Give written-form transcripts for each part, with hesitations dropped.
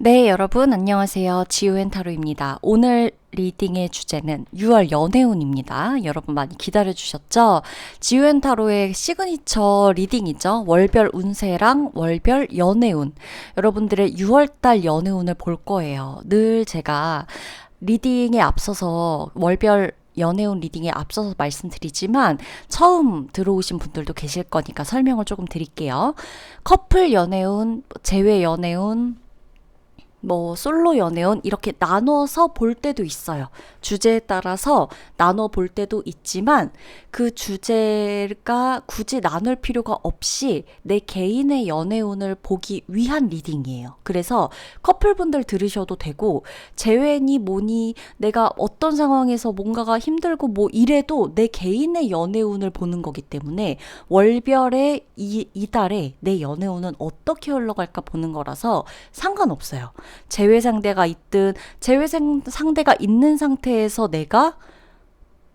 네, 여러분 안녕하세요. 지우앤타로입니다. 오늘 리딩의 주제는 6월 연애운입니다. 여러분 많이 기다려주셨죠? 지우앤타로의 시그니처 리딩이죠. 월별 운세랑 월별 연애운. 여러분들의 6월달 연애운을 볼 거예요. 늘 제가 리딩에 앞서서 월별 연애운 리딩에 앞서서 말씀드리지만 처음 들어오신 분들도 계실 거니까 설명을 조금 드릴게요. 커플 연애운, 재회 연애운, 솔로 연애운 이렇게 나눠서 볼 때도 있어요. 주제에 따라서 나눠 볼 때도 있지만 그 주제가 굳이 나눌 필요가 없이 내 개인의 연애운을 보기 위한 리딩이에요. 그래서 커플분들 들으셔도 되고 재회니 뭐니 내가 어떤 상황에서 뭔가가 힘들고 뭐 이래도 내 개인의 연애운을 보는 거기 때문에 월별의 이달에 내 연애운은 어떻게 흘러갈까 보는 거라서 상관없어요. 제외 상대가 있든 제외 상대가 있는 상태에서 내가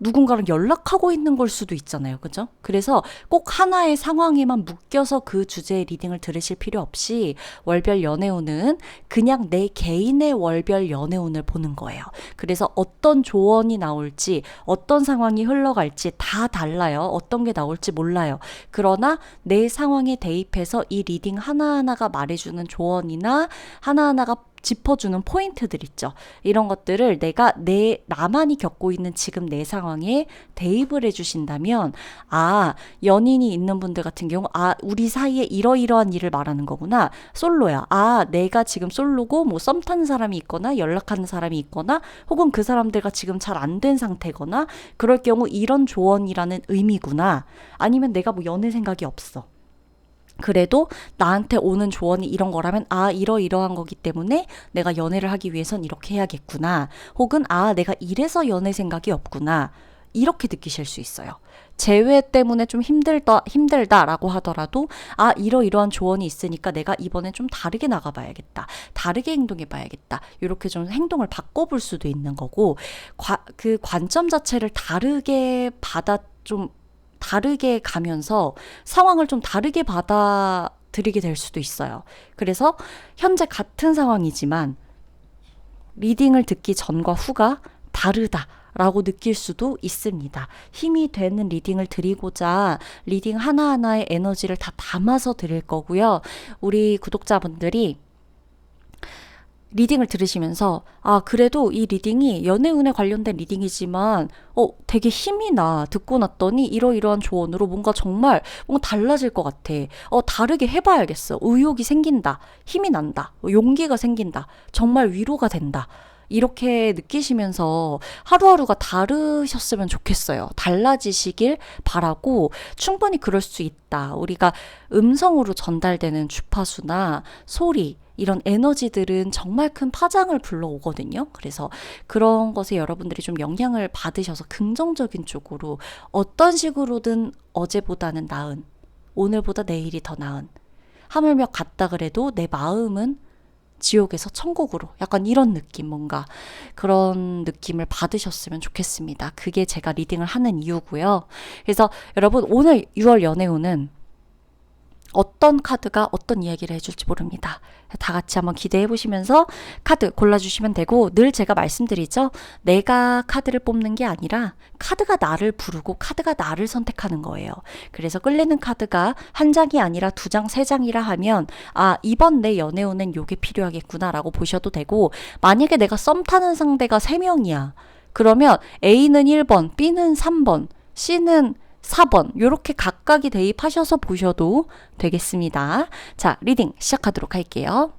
누군가랑 연락하고 있는 걸 수도 있잖아요. 그죠? 그래서 꼭 하나의 상황에만 묶여서 그 주제의 리딩을 들으실 필요 없이 월별 연애운은 그냥 내 개인의 월별 연애운을 보는 거예요. 그래서 어떤 조언이 나올지 어떤 상황이 흘러갈지 다 달라요. 어떤 게 나올지 몰라요. 그러나 내 상황에 대입해서 이 리딩 하나하나가 말해주는 조언이나 하나하나가 짚어주는 포인트들 있죠. 이런 것들을 내가 나만이 겪고 있는 지금 내 상황에 대입을 해주신다면, 연인이 있는 분들 같은 경우, 우리 사이에 이러이러한 일을 말하는 거구나. 솔로야. 내가 지금 솔로고, 썸 타는 사람이 있거나, 연락하는 사람이 있거나, 혹은 그 사람들과 지금 잘 안 된 상태거나, 그럴 경우 이런 조언이라는 의미구나. 아니면 내가 연애 생각이 없어. 그래도 나한테 오는 조언이 이런 거라면 이러이러한 거기 때문에 내가 연애를 하기 위해선 이렇게 해야겠구나. 혹은 내가 이래서 연애 생각이 없구나. 이렇게 느끼실 수 있어요. 재회 때문에 좀 힘들다라고 하더라도 이러이러한 조언이 있으니까 내가 이번엔 좀 다르게 나가봐야겠다. 다르게 행동해봐야겠다. 이렇게 좀 행동을 바꿔볼 수도 있는 거고 그 관점 자체를 다르게 가면서 상황을 좀 다르게 받아들이게 될 수도 있어요. 그래서 현재 같은 상황이지만 리딩을 듣기 전과 후가 다르다라고 느낄 수도 있습니다. 힘이 되는 리딩을 드리고자 리딩 하나하나의 에너지를 다 담아서 드릴 거고요. 우리 구독자분들이 리딩을 들으시면서 그래도 이 리딩이 연애운에 관련된 리딩이지만 되게 힘이 나. 듣고 났더니 이러이러한 조언으로 뭔가 달라질 것 같아. 다르게 해봐야겠어. 의욕이 생긴다. 힘이 난다. 용기가 생긴다. 정말 위로가 된다. 이렇게 느끼시면서 하루하루가 다르셨으면 좋겠어요. 달라지시길 바라고 충분히 그럴 수 있다. 우리가 음성으로 전달되는 주파수나 소리, 이런 에너지들은 정말 큰 파장을 불러오거든요. 그래서 그런 것에 여러분들이 좀 영향을 받으셔서 긍정적인 쪽으로 어떤 식으로든 어제보다는 나은, 오늘보다 내일이 더 나은, 하물며 같다 그래도 내 마음은 지옥에서 천국으로 약간 이런 느낌 뭔가 그런 느낌을 받으셨으면 좋겠습니다. 그게 제가 리딩을 하는 이유고요. 그래서 여러분 오늘 6월 연애운은 어떤 카드가 어떤 이야기를 해줄지 모릅니다. 다 같이 한번 기대해 보시면서 카드 골라주시면 되고 늘 제가 말씀드리죠. 내가 카드를 뽑는 게 아니라 카드가 나를 부르고 카드가 나를 선택하는 거예요. 그래서 끌리는 카드가 한 장이 아니라 두 장, 세 장이라 하면 이번 내 연애운은 요게 필요하겠구나 라고 보셔도 되고 만약에 내가 썸 타는 상대가 3명이야. 그러면 A는 1번, B는 3번, C는 4번 요렇게 각각이 대입하셔서 보셔도 되겠습니다. 자, 리딩 시작하도록 할게요.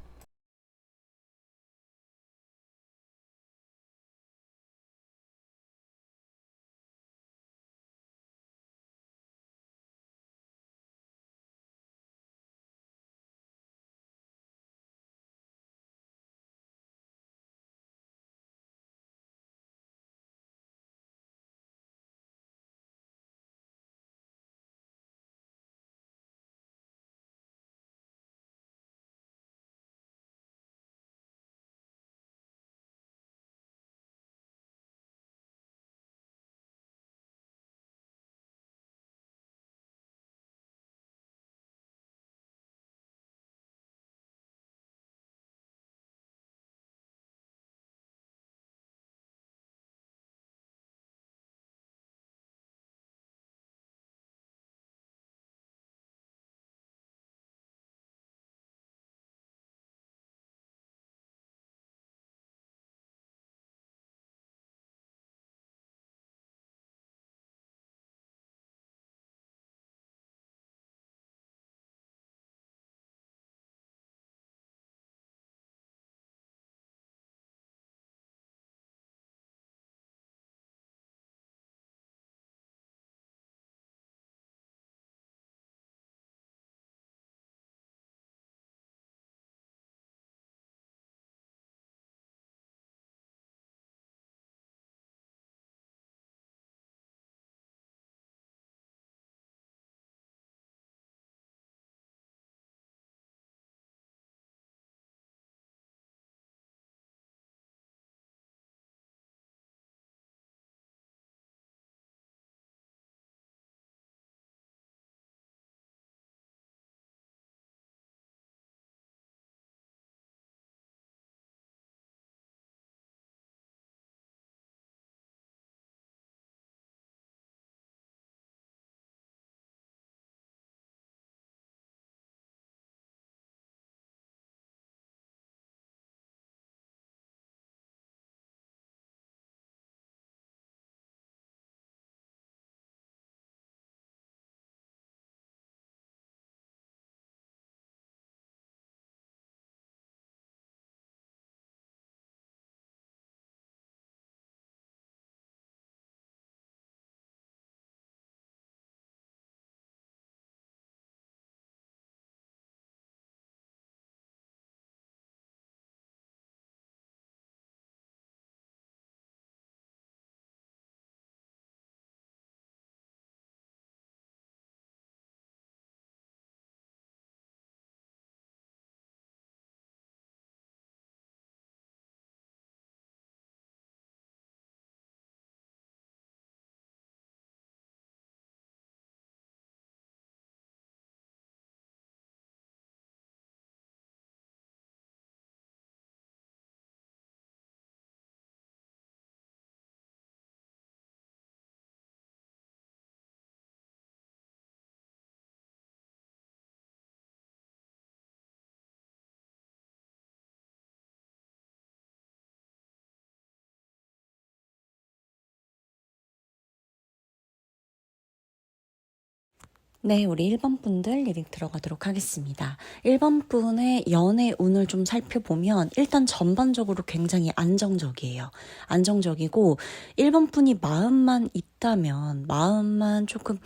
네, 우리 1번 분들 리딩 들어가도록 하겠습니다. 1번 분의 연애 운을 좀 살펴보면 일단 전반적으로 굉장히 안정적이에요. 안정적이고 1번 분이 마음만 있다면 마음만 조금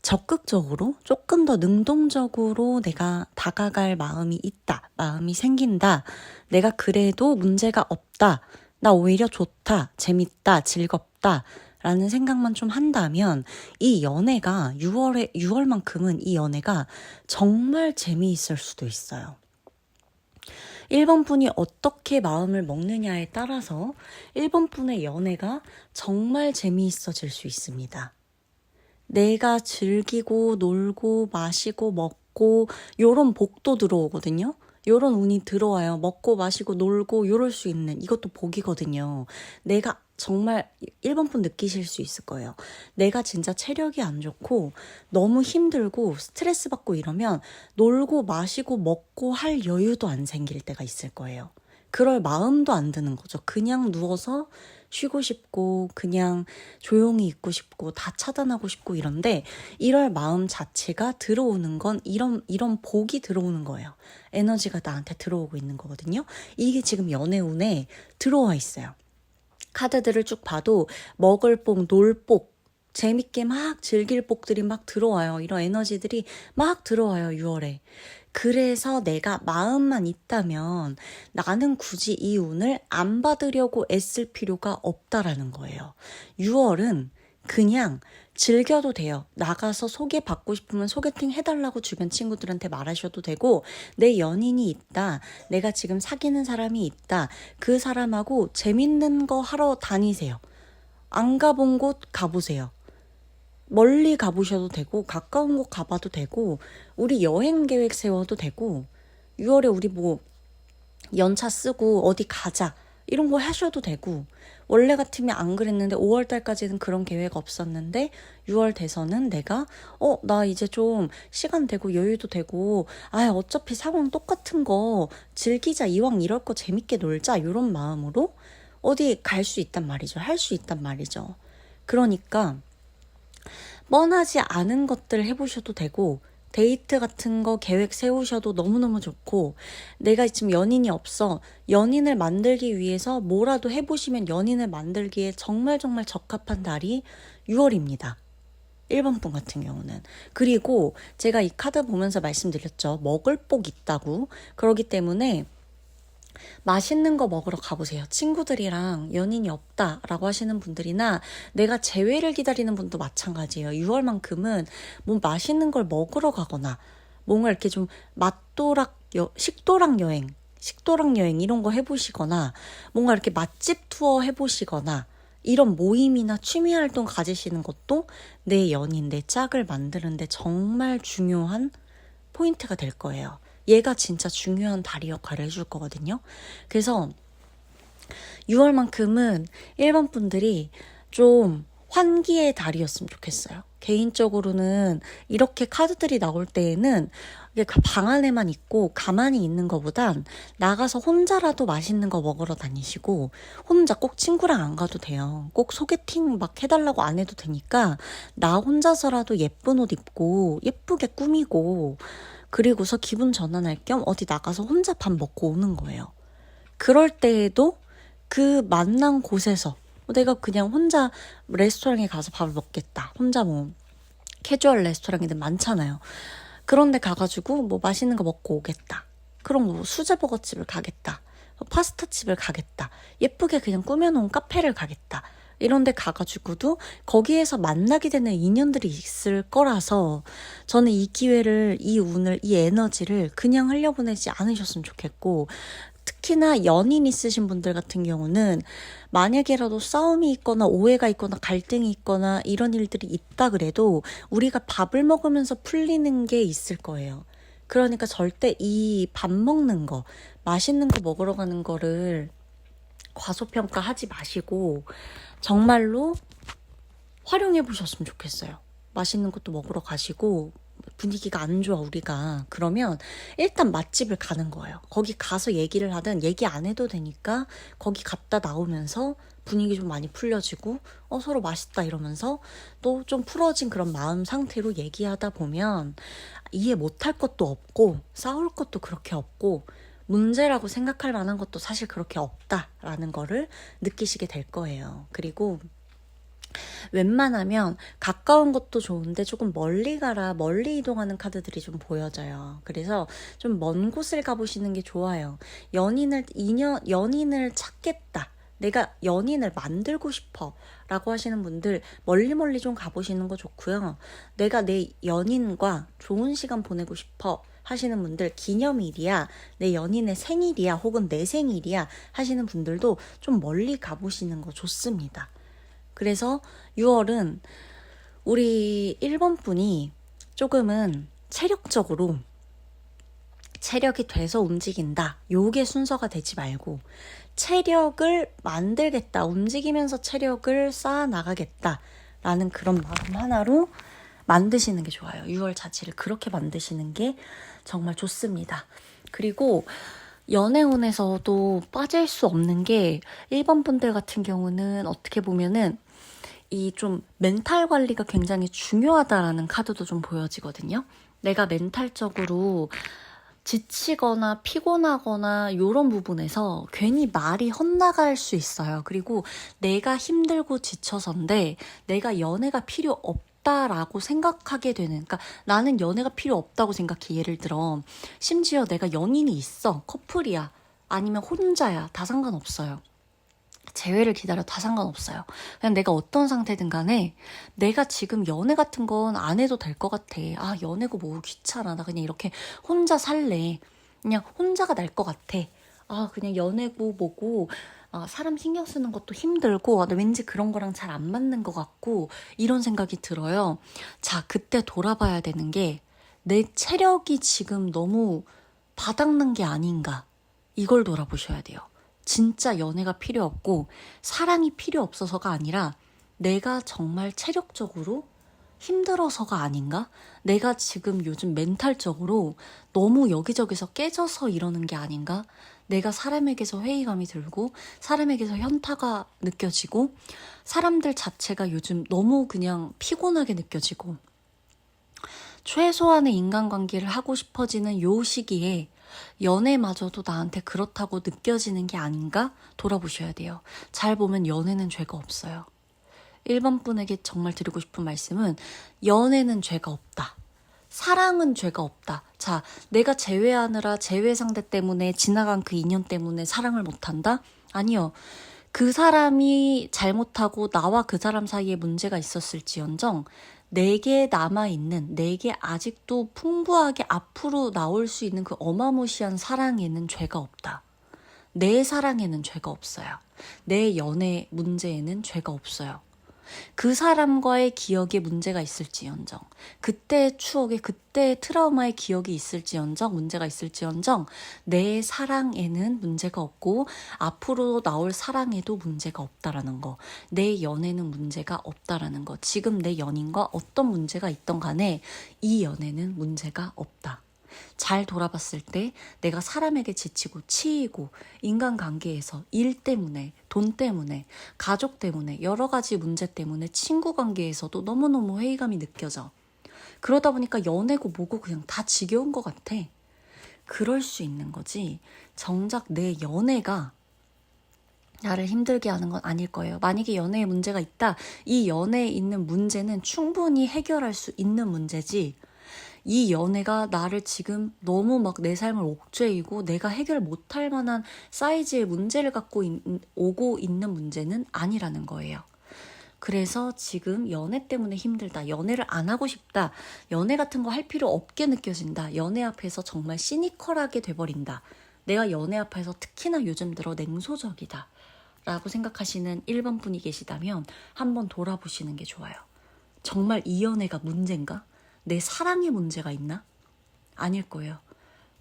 적극적으로 조금 더 능동적으로 내가 다가갈 마음이 있다. 마음이 생긴다. 내가 그래도 문제가 없다. 나 오히려 좋다. 재밌다. 즐겁다. 라는 생각만 좀 한다면 이 연애가 6월만큼은 이 연애가 정말 재미있을 수도 있어요. 1번 분이 어떻게 마음을 먹느냐에 따라서 1번 분의 연애가 정말 재미있어질 수 있습니다. 내가 즐기고 놀고 마시고 먹고 요런 복도 들어오거든요. 요런 운이 들어와요. 먹고 마시고 놀고 요럴 수 있는 이것도 복이거든요. 내가 정말 1번 분 느끼실 수 있을 거예요. 내가 진짜 체력이 안 좋고 너무 힘들고 스트레스 받고 이러면 놀고 마시고 먹고 할 여유도 안 생길 때가 있을 거예요. 그럴 마음도 안 드는 거죠. 그냥 누워서 쉬고 싶고 그냥 조용히 있고 싶고 다 차단하고 싶고 이런데 이럴 마음 자체가 들어오는 건 이런 복이 들어오는 거예요. 에너지가 나한테 들어오고 있는 거거든요. 이게 지금 연애운에 들어와 있어요. 카드들을 쭉 봐도 먹을 복, 놀 복, 재밌게 막 즐길 복들이 막 들어와요. 이런 에너지들이 막 들어와요, 6월에. 그래서 내가 마음만 있다면 나는 굳이 이 운을 안 받으려고 애쓸 필요가 없다라는 거예요. 6월은 그냥 즐겨도 돼요. 나가서 소개받고 싶으면 소개팅 해달라고 주변 친구들한테 말하셔도 되고, 내 연인이 있다, 내가 지금 사귀는 사람이 있다, 그 사람하고 재밌는 거 하러 다니세요. 안 가본 곳 가보세요. 멀리 가보셔도 되고 가까운 곳 가봐도 되고 우리 여행 계획 세워도 되고 6월에 우리 뭐 연차 쓰고 어디 가자 이런 거 하셔도 되고 원래 같으면 안 그랬는데 5월 달까지는 그런 계획 없었는데 6월 돼서는 내가 나 이제 좀 시간 되고 여유도 되고 어차피 상황 똑같은 거 즐기자 이왕 이럴 거 재밌게 놀자 이런 마음으로 어디 갈 수 있단 말이죠. 할 수 있단 말이죠. 그러니까 뻔하지 않은 것들 해보셔도 되고 데이트 같은 거 계획 세우셔도 너무너무 좋고 내가 지금 연인이 없어 연인을 만들기 위해서 뭐라도 해보시면 연인을 만들기에 정말 적합한 달이 6월입니다. 1번 분 같은 경우는. 그리고 제가 이 카드 보면서 말씀드렸죠. 먹을 복 있다고. 그렇기 때문에 맛있는 거 먹으러 가보세요. 친구들이랑 연인이 없다라고 하시는 분들이나 내가 재회를 기다리는 분도 마찬가지예요. 6월만큼은 뭐 맛있는 걸 먹으러 가거나 뭔가 이렇게 좀 식도락 여행 이런 거 해보시거나 뭔가 이렇게 맛집 투어 해보시거나 이런 모임이나 취미 활동 가지시는 것도 내 연인, 내 짝을 만드는데 정말 중요한 포인트가 될 거예요. 얘가 진짜 중요한 다리 역할을 해줄 거거든요. 그래서 6월만큼은 1번 분들이 좀 환기의 달이었으면 좋겠어요. 개인적으로는 이렇게 카드들이 나올 때에는 방 안에만 있고 가만히 있는 것보단 나가서 혼자라도 맛있는 거 먹으러 다니시고 혼자 꼭 친구랑 안 가도 돼요. 꼭 소개팅 막 해달라고 안 해도 되니까 나 혼자서라도 예쁜 옷 입고 예쁘게 꾸미고 그리고서 기분 전환할 겸 어디 나가서 혼자 밥 먹고 오는 거예요. 그럴 때에도 그 만난 곳에서 내가 그냥 혼자 레스토랑에 가서 밥을 먹겠다. 혼자 뭐 캐주얼 레스토랑이든 많잖아요. 그런 데 가가지고 뭐 맛있는 거 먹고 오겠다. 그럼 뭐 수제버거집을 가겠다. 파스타집을 가겠다. 예쁘게 그냥 꾸며놓은 카페를 가겠다. 이런 데 가가지고도 거기에서 만나게 되는 인연들이 있을 거라서 저는 이 기회를, 이 운을, 이 에너지를 그냥 흘려보내지 않으셨으면 좋겠고 특히나 연인 있으신 분들 같은 경우는 만약에라도 싸움이 있거나 오해가 있거나 갈등이 있거나 이런 일들이 있다 그래도 우리가 밥을 먹으면서 풀리는 게 있을 거예요. 그러니까 절대 이 밥 먹는 거, 맛있는 거 먹으러 가는 거를 과소평가하지 마시고 정말로 활용해 보셨으면 좋겠어요. 맛있는 것도 먹으러 가시고 분위기가 안 좋아 우리가. 그러면 일단 맛집을 가는 거예요. 거기 가서 얘기를 하든 얘기 안 해도 되니까 거기 갔다 나오면서 분위기 좀 많이 풀려지고 서로 맛있다 이러면서 또 좀 풀어진 그런 마음 상태로 얘기하다 보면 이해 못할 것도 없고 싸울 것도 그렇게 없고 문제라고 생각할 만한 것도 사실 그렇게 없다라는 거를 느끼시게 될 거예요. 그리고 웬만하면 가까운 것도 좋은데 조금 멀리 가라, 멀리 이동하는 카드들이 좀 보여져요. 그래서 좀 먼 곳을 가보시는 게 좋아요. 연인을 찾겠다. 내가 연인을 만들고 싶어 라고 하시는 분들 멀리 좀 가보시는 거 좋고요. 내가 내 연인과 좋은 시간 보내고 싶어 하시는 분들, 기념일이야, 내 연인의 생일이야, 혹은 내 생일이야 하시는 분들도 좀 멀리 가보시는 거 좋습니다. 그래서 6월은 우리 1번 분이 조금은 체력적으로 체력이 돼서 움직인다. 요게 순서가 되지 말고 체력을 만들겠다. 움직이면서 체력을 쌓아 나가겠다. 라는 그런 마음 하나로 만드시는 게 좋아요. 6월 자체를 그렇게 만드시는 게 정말 좋습니다. 그리고 연애운에서도 빠질 수 없는 게 1번 분들 같은 경우는 어떻게 보면은 이 좀 멘탈 관리가 굉장히 중요하다라는 카드도 좀 보여지거든요. 내가 멘탈적으로 지치거나 피곤하거나 이런 부분에서 괜히 말이 헛나갈 수 있어요. 그리고 내가 힘들고 지쳐서인데 내가 연애가 필요 없다라고 생각하게 되는, 그러니까 나는 연애가 필요 없다고 생각해. 예를 들어 심지어 내가 연인이 있어, 커플이야, 아니면 혼자야, 다 상관없어요. 재회를 기다려 다 상관없어요. 그냥 내가 어떤 상태든 간에 내가 지금 연애 같은 건 안 해도 될 것 같아. 아, 연애고 뭐 귀찮아. 나 그냥 이렇게 혼자 살래. 그냥 혼자가 날 것 같아. 아, 그냥 연애고 뭐고 사람 신경 쓰는 것도 힘들고 나 왠지 그런 거랑 잘 안 맞는 것 같고 이런 생각이 들어요. 자, 그때 돌아봐야 되는 게 내 체력이 지금 너무 바닥난 게 아닌가. 이걸 돌아보셔야 돼요. 진짜 연애가 필요 없고 사랑이 필요 없어서가 아니라 내가 정말 체력적으로 힘들어서가 아닌가? 내가 지금 요즘 멘탈적으로 너무 여기저기서 깨져서 이러는 게 아닌가? 내가 사람에게서 회의감이 들고 사람에게서 현타가 느껴지고 사람들 자체가 요즘 너무 그냥 피곤하게 느껴지고 최소한의 인간관계를 하고 싶어지는 요 시기에 연애마저도 나한테 그렇다고 느껴지는 게 아닌가 돌아보셔야 돼요. 잘 보면 연애는 죄가 없어요. 1번 분에게 정말 드리고 싶은 말씀은 연애는 죄가 없다. 사랑은 죄가 없다. 자, 내가 재회하느라 재회 상대 때문에 지나간 그 인연 때문에 사랑을 못한다? 아니요. 그 사람이 잘못하고 나와 그 사람 사이에 문제가 있었을지언정 내게 남아있는, 내게 아직도 풍부하게 앞으로 나올 수 있는 그 어마무시한 사랑에는 죄가 없다. 내 사랑에는 죄가 없어요. 내 연애 문제에는 죄가 없어요. 그 사람과의 기억에 문제가 있을지언정, 그때의 추억에, 그때의 트라우마의 기억이 있을지언정, 문제가 있을지언정 내 사랑에는 문제가 없고 앞으로 나올 사랑에도 문제가 없다라는 거, 내 연애는 문제가 없다라는 거, 지금 내 연인과 어떤 문제가 있던 간에 이 연애는 문제가 없다. 잘 돌아봤을 때 내가 사람에게 지치고 치이고 인간관계에서 일 때문에, 돈 때문에, 가족 때문에, 여러 가지 문제 때문에 친구 관계에서도 너무너무 회의감이 느껴져. 그러다 보니까 연애고 뭐고 그냥 다 지겨운 것 같아. 그럴 수 있는 거지. 정작 내 연애가 나를 힘들게 하는 건 아닐 거예요. 만약에 연애에 문제가 있다. 이 연애에 있는 문제는 충분히 해결할 수 있는 문제지. 이 연애가 나를 지금 너무 막 내 삶을 옥죄이고 내가 해결 못할 만한 사이즈의 문제를 갖고 오고 있는 문제는 아니라는 거예요. 그래서 지금 연애 때문에 힘들다, 연애를 안 하고 싶다, 연애 같은 거 할 필요 없게 느껴진다, 연애 앞에서 정말 시니컬하게 돼버린다, 내가 연애 앞에서 특히나 요즘 들어 냉소적이다 라고 생각하시는 1번 분이 계시다면 한번 돌아보시는 게 좋아요. 정말 이 연애가 문제인가? 내 사랑에 문제가 있나? 아닐 거예요.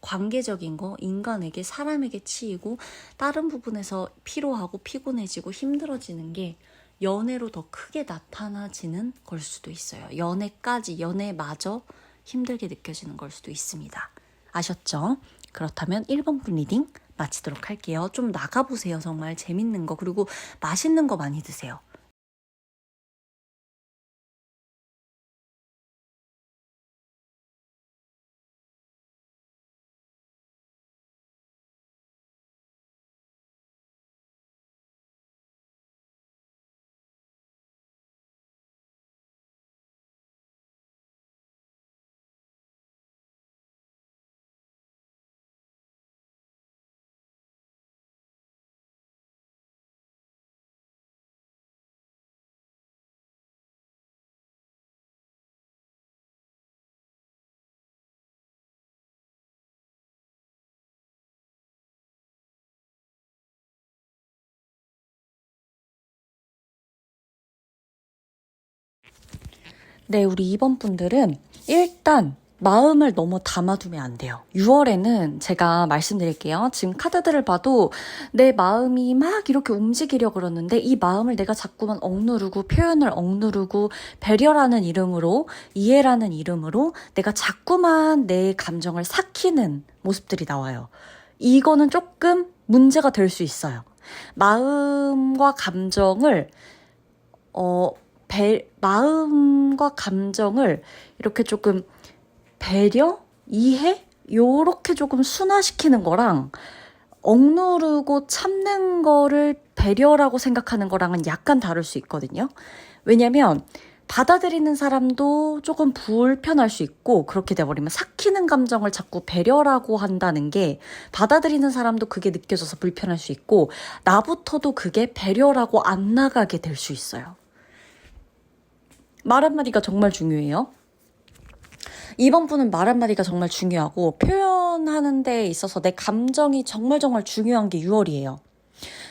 관계적인 거, 인간에게, 사람에게 치이고 다른 부분에서 피로하고 피곤해지고 힘들어지는 게 연애로 더 크게 나타나지는 걸 수도 있어요. 연애마저 힘들게 느껴지는 걸 수도 있습니다. 아셨죠? 그렇다면 1번 분 리딩 마치도록 할게요. 좀 나가보세요. 정말 재밌는 거, 그리고 맛있는 거 많이 드세요. 네, 우리 2번 분들은 일단 마음을 너무 담아두면 안 돼요. 6월에는 제가 말씀드릴게요. 지금 카드들을 봐도 내 마음이 막 이렇게 움직이려고 그러는데 이 마음을 내가 자꾸만 억누르고 표현을 억누르고 배려라는 이름으로, 이해라는 이름으로 내가 자꾸만 내 감정을 삭히는 모습들이 나와요. 이거는 조금 문제가 될 수 있어요. 마음과 감정을 마음과 감정을 이렇게 조금 배려, 이해, 요렇게 조금 순화시키는 거랑 억누르고 참는 거를 배려라고 생각하는 거랑은 약간 다를 수 있거든요. 왜냐면 받아들이는 사람도 조금 불편할 수 있고, 그렇게 돼버리면 삭히는 감정을 자꾸 배려라고 한다는 게 받아들이는 사람도 그게 느껴져서 불편할 수 있고, 나부터도 그게 배려라고 안 나가게 될 수 있어요. 말 한마디가 정말 중요해요. 2번 분은 말 한마디가 정말 중요하고 표현하는 데 있어서 내 감정이 정말 중요한 게 6월이에요.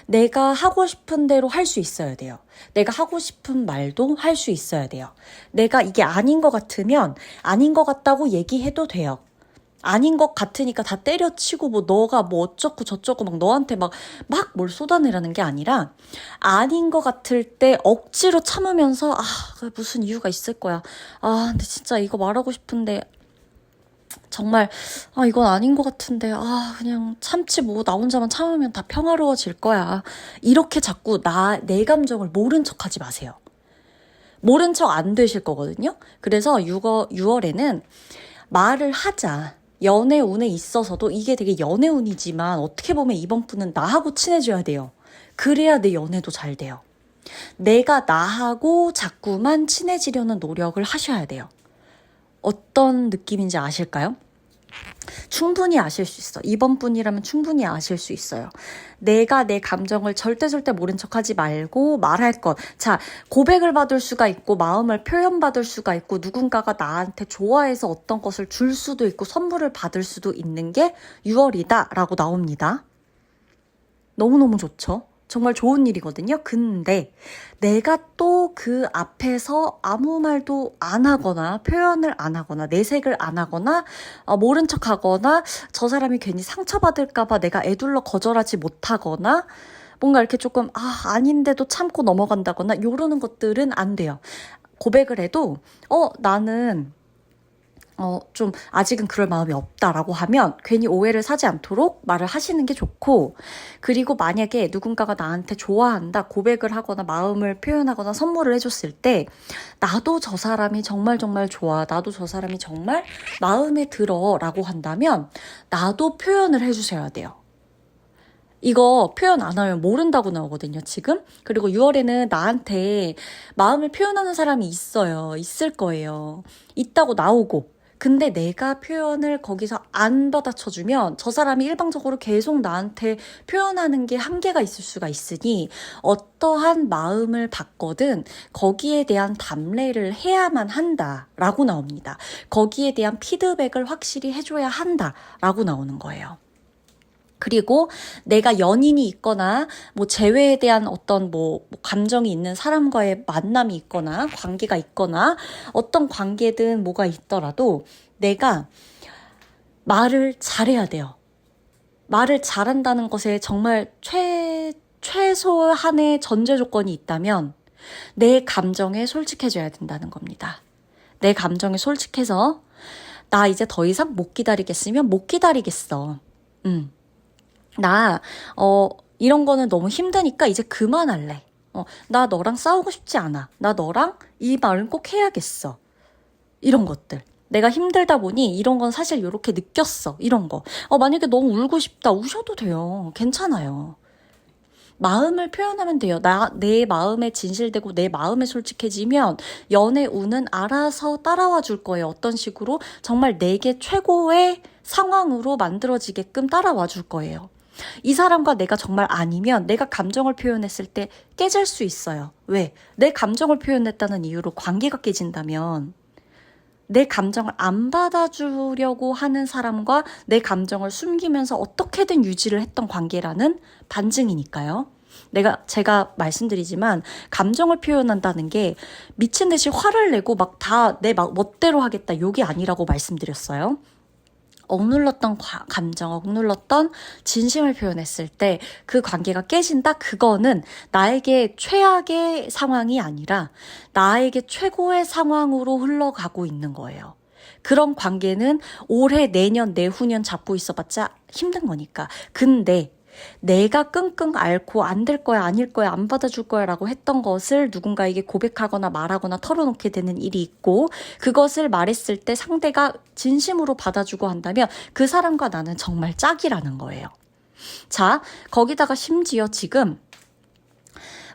내가 하고 싶은 대로 할 수 있어야 돼요. 내가 하고 싶은 말도 할 수 있어야 돼요. 내가 이게 아닌 것 같으면 아닌 것 같다고 얘기해도 돼요. 아닌 것 같으니까 다 때려치고 뭐 너가 뭐 어쩌고 저쩌고 막 너한테 막 뭘 쏟아내라는 게 아니라, 아닌 것 같을 때 억지로 참으면서 무슨 이유가 있을 거야. 근데 진짜 이거 말하고 싶은데 정말 이건 아닌 것 같은데 그냥 참지 뭐, 나 혼자만 참으면 다 평화로워질 거야. 이렇게 자꾸 내 감정을 모른 척 하지 마세요. 모른 척 안 되실 거거든요. 그래서 6월에는 말을 하자. 연애운에 있어서도 이게 되게 연애운이지만 어떻게 보면 이번 분은 나하고 친해져야 돼요. 그래야 내 연애도 잘 돼요. 내가 나하고 자꾸만 친해지려는 노력을 하셔야 돼요. 어떤 느낌인지 아실까요? 충분히 아실 수 있어. 이번 분이라면 충분히 아실 수 있어요. 내가 내 감정을 절대 모른 척하지 말고 말할 것. 자, 고백을 받을 수가 있고 마음을 표현받을 수가 있고 누군가가 나한테 좋아해서 어떤 것을 줄 수도 있고 선물을 받을 수도 있는 게 6월이다 라고 나옵니다. 너무너무 좋죠? 정말 좋은 일이거든요. 근데 내가 또 그 앞에서 아무 말도 안 하거나 표현을 안 하거나 내색을 안 하거나 모른 척 하거나 저 사람이 괜히 상처받을까 봐 내가 애둘러 거절하지 못하거나 뭔가 이렇게 조금 아닌데도 참고 넘어간다거나 요러는 것들은 안 돼요. 고백을 해도 나는 좀 아직은 그럴 마음이 없다라고 하면 괜히 오해를 사지 않도록 말을 하시는 게 좋고, 그리고 만약에 누군가가 나한테 좋아한다, 고백을 하거나 마음을 표현하거나 선물을 해줬을 때 나도 저 사람이 정말 좋아, 나도 저 사람이 정말 마음에 들어 라고 한다면 나도 표현을 해주셔야 돼요. 이거 표현 안 하면 모른다고 나오거든요, 지금. 그리고 6월에는 나한테 마음을 표현하는 사람이 있을 거예요. 있다고 나오고. 근데 내가 표현을 거기서 안 받아쳐주면 저 사람이 일방적으로 계속 나한테 표현하는 게 한계가 있을 수가 있으니 어떠한 마음을 받거든 거기에 대한 담례를 해야만 한다라고 나옵니다. 거기에 대한 피드백을 확실히 해줘야 한다라고 나오는 거예요. 그리고 내가 연인이 있거나 뭐 재회에 대한 어떤 뭐 감정이 있는 사람과의 만남이 있거나 관계가 있거나 어떤 관계든 뭐가 있더라도 내가 말을 잘해야 돼요. 말을 잘한다는 것에 정말 최소한의 전제 조건이 있다면 내 감정에 솔직해져야 된다는 겁니다. 내 감정에 솔직해서 나 이제 더 이상 못 기다리겠으면 못 기다리겠어. 나, 이런 거는 너무 힘드니까 이제 그만할래. 나 너랑 싸우고 싶지 않아. 나 너랑 이 말은 꼭 해야겠어. 이런 것들. 내가 힘들다 보니 이런 건 사실 이렇게 느꼈어. 이런 거. 만약에 너무 울고 싶다. 우셔도 돼요. 괜찮아요. 마음을 표현하면 돼요. 내 마음에 진실되고 내 마음에 솔직해지면 연애 운은 알아서 따라와 줄 거예요. 어떤 식으로 정말 내게 최고의 상황으로 만들어지게끔 따라와 줄 거예요. 이 사람과 내가 정말 아니면 내가 감정을 표현했을 때 깨질 수 있어요. 왜? 내 감정을 표현했다는 이유로 관계가 깨진다면 내 감정을 안 받아주려고 하는 사람과 내 감정을 숨기면서 어떻게든 유지를 했던 관계라는 반증이니까요. 제가 말씀드리지만 감정을 표현한다는 게 미친 듯이 화를 내고 막 다 내 멋대로 하겠다. 요게 아니라고 말씀드렸어요. 억눌렀던 감정, 억눌렀던 진심을 표현했을 때 그 관계가 깨진다? 그거는 나에게 최악의 상황이 아니라 나에게 최고의 상황으로 흘러가고 있는 거예요. 그런 관계는 올해, 내년, 내후년 잡고 있어봤자 힘든 거니까. 근데 내가 끙끙 앓고 안 될 거야, 아닐 거야, 안 받아줄 거야 라고 했던 것을 누군가에게 고백하거나 말하거나 털어놓게 되는 일이 있고 그것을 말했을 때 상대가 진심으로 받아주고 한다면 그 사람과 나는 정말 짝이라는 거예요. 자, 거기다가 심지어 지금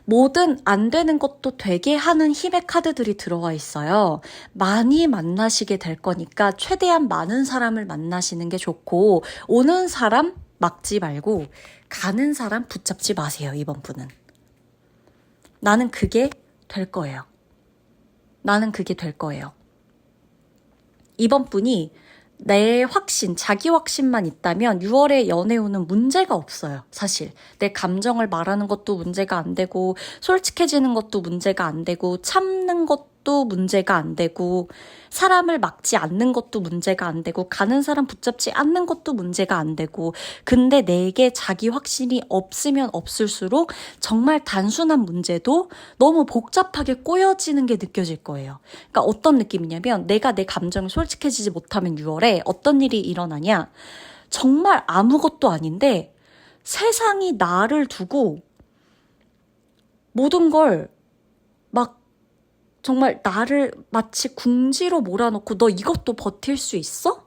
뭐든 안 되는 것도 되게 하는 힘의 카드들이 들어와 있어요. 많이 만나시게 될 거니까 최대한 많은 사람을 만나시는 게 좋고 오는 사람 막지 말고 가는 사람 붙잡지 마세요. 이번 분은. 나는 그게 될 거예요. 나는 그게 될 거예요. 이번 분이 내 확신, 자기 확신만 있다면 6월에 연애운은 문제가 없어요. 사실. 내 감정을 말하는 것도 문제가 안 되고 솔직해지는 것도 문제가 안 되고 참는 것도 문제가 안 되고 사람을 막지 않는 것도 문제가 안 되고 가는 사람 붙잡지 않는 것도 문제가 안 되고 근데 내게 자기 확신이 없으면 없을수록 정말 단순한 문제도 너무 복잡하게 꼬여지는 게 느껴질 거예요. 그러니까 어떤 느낌이냐면 내가 내 감정이 솔직해지지 못하면 6월에 어떤 일이 일어나냐 정말 아무것도 아닌데 세상이 나를 두고 모든 걸 막 정말 나를 마치 궁지로 몰아넣고 너 이것도 버틸 수 있어?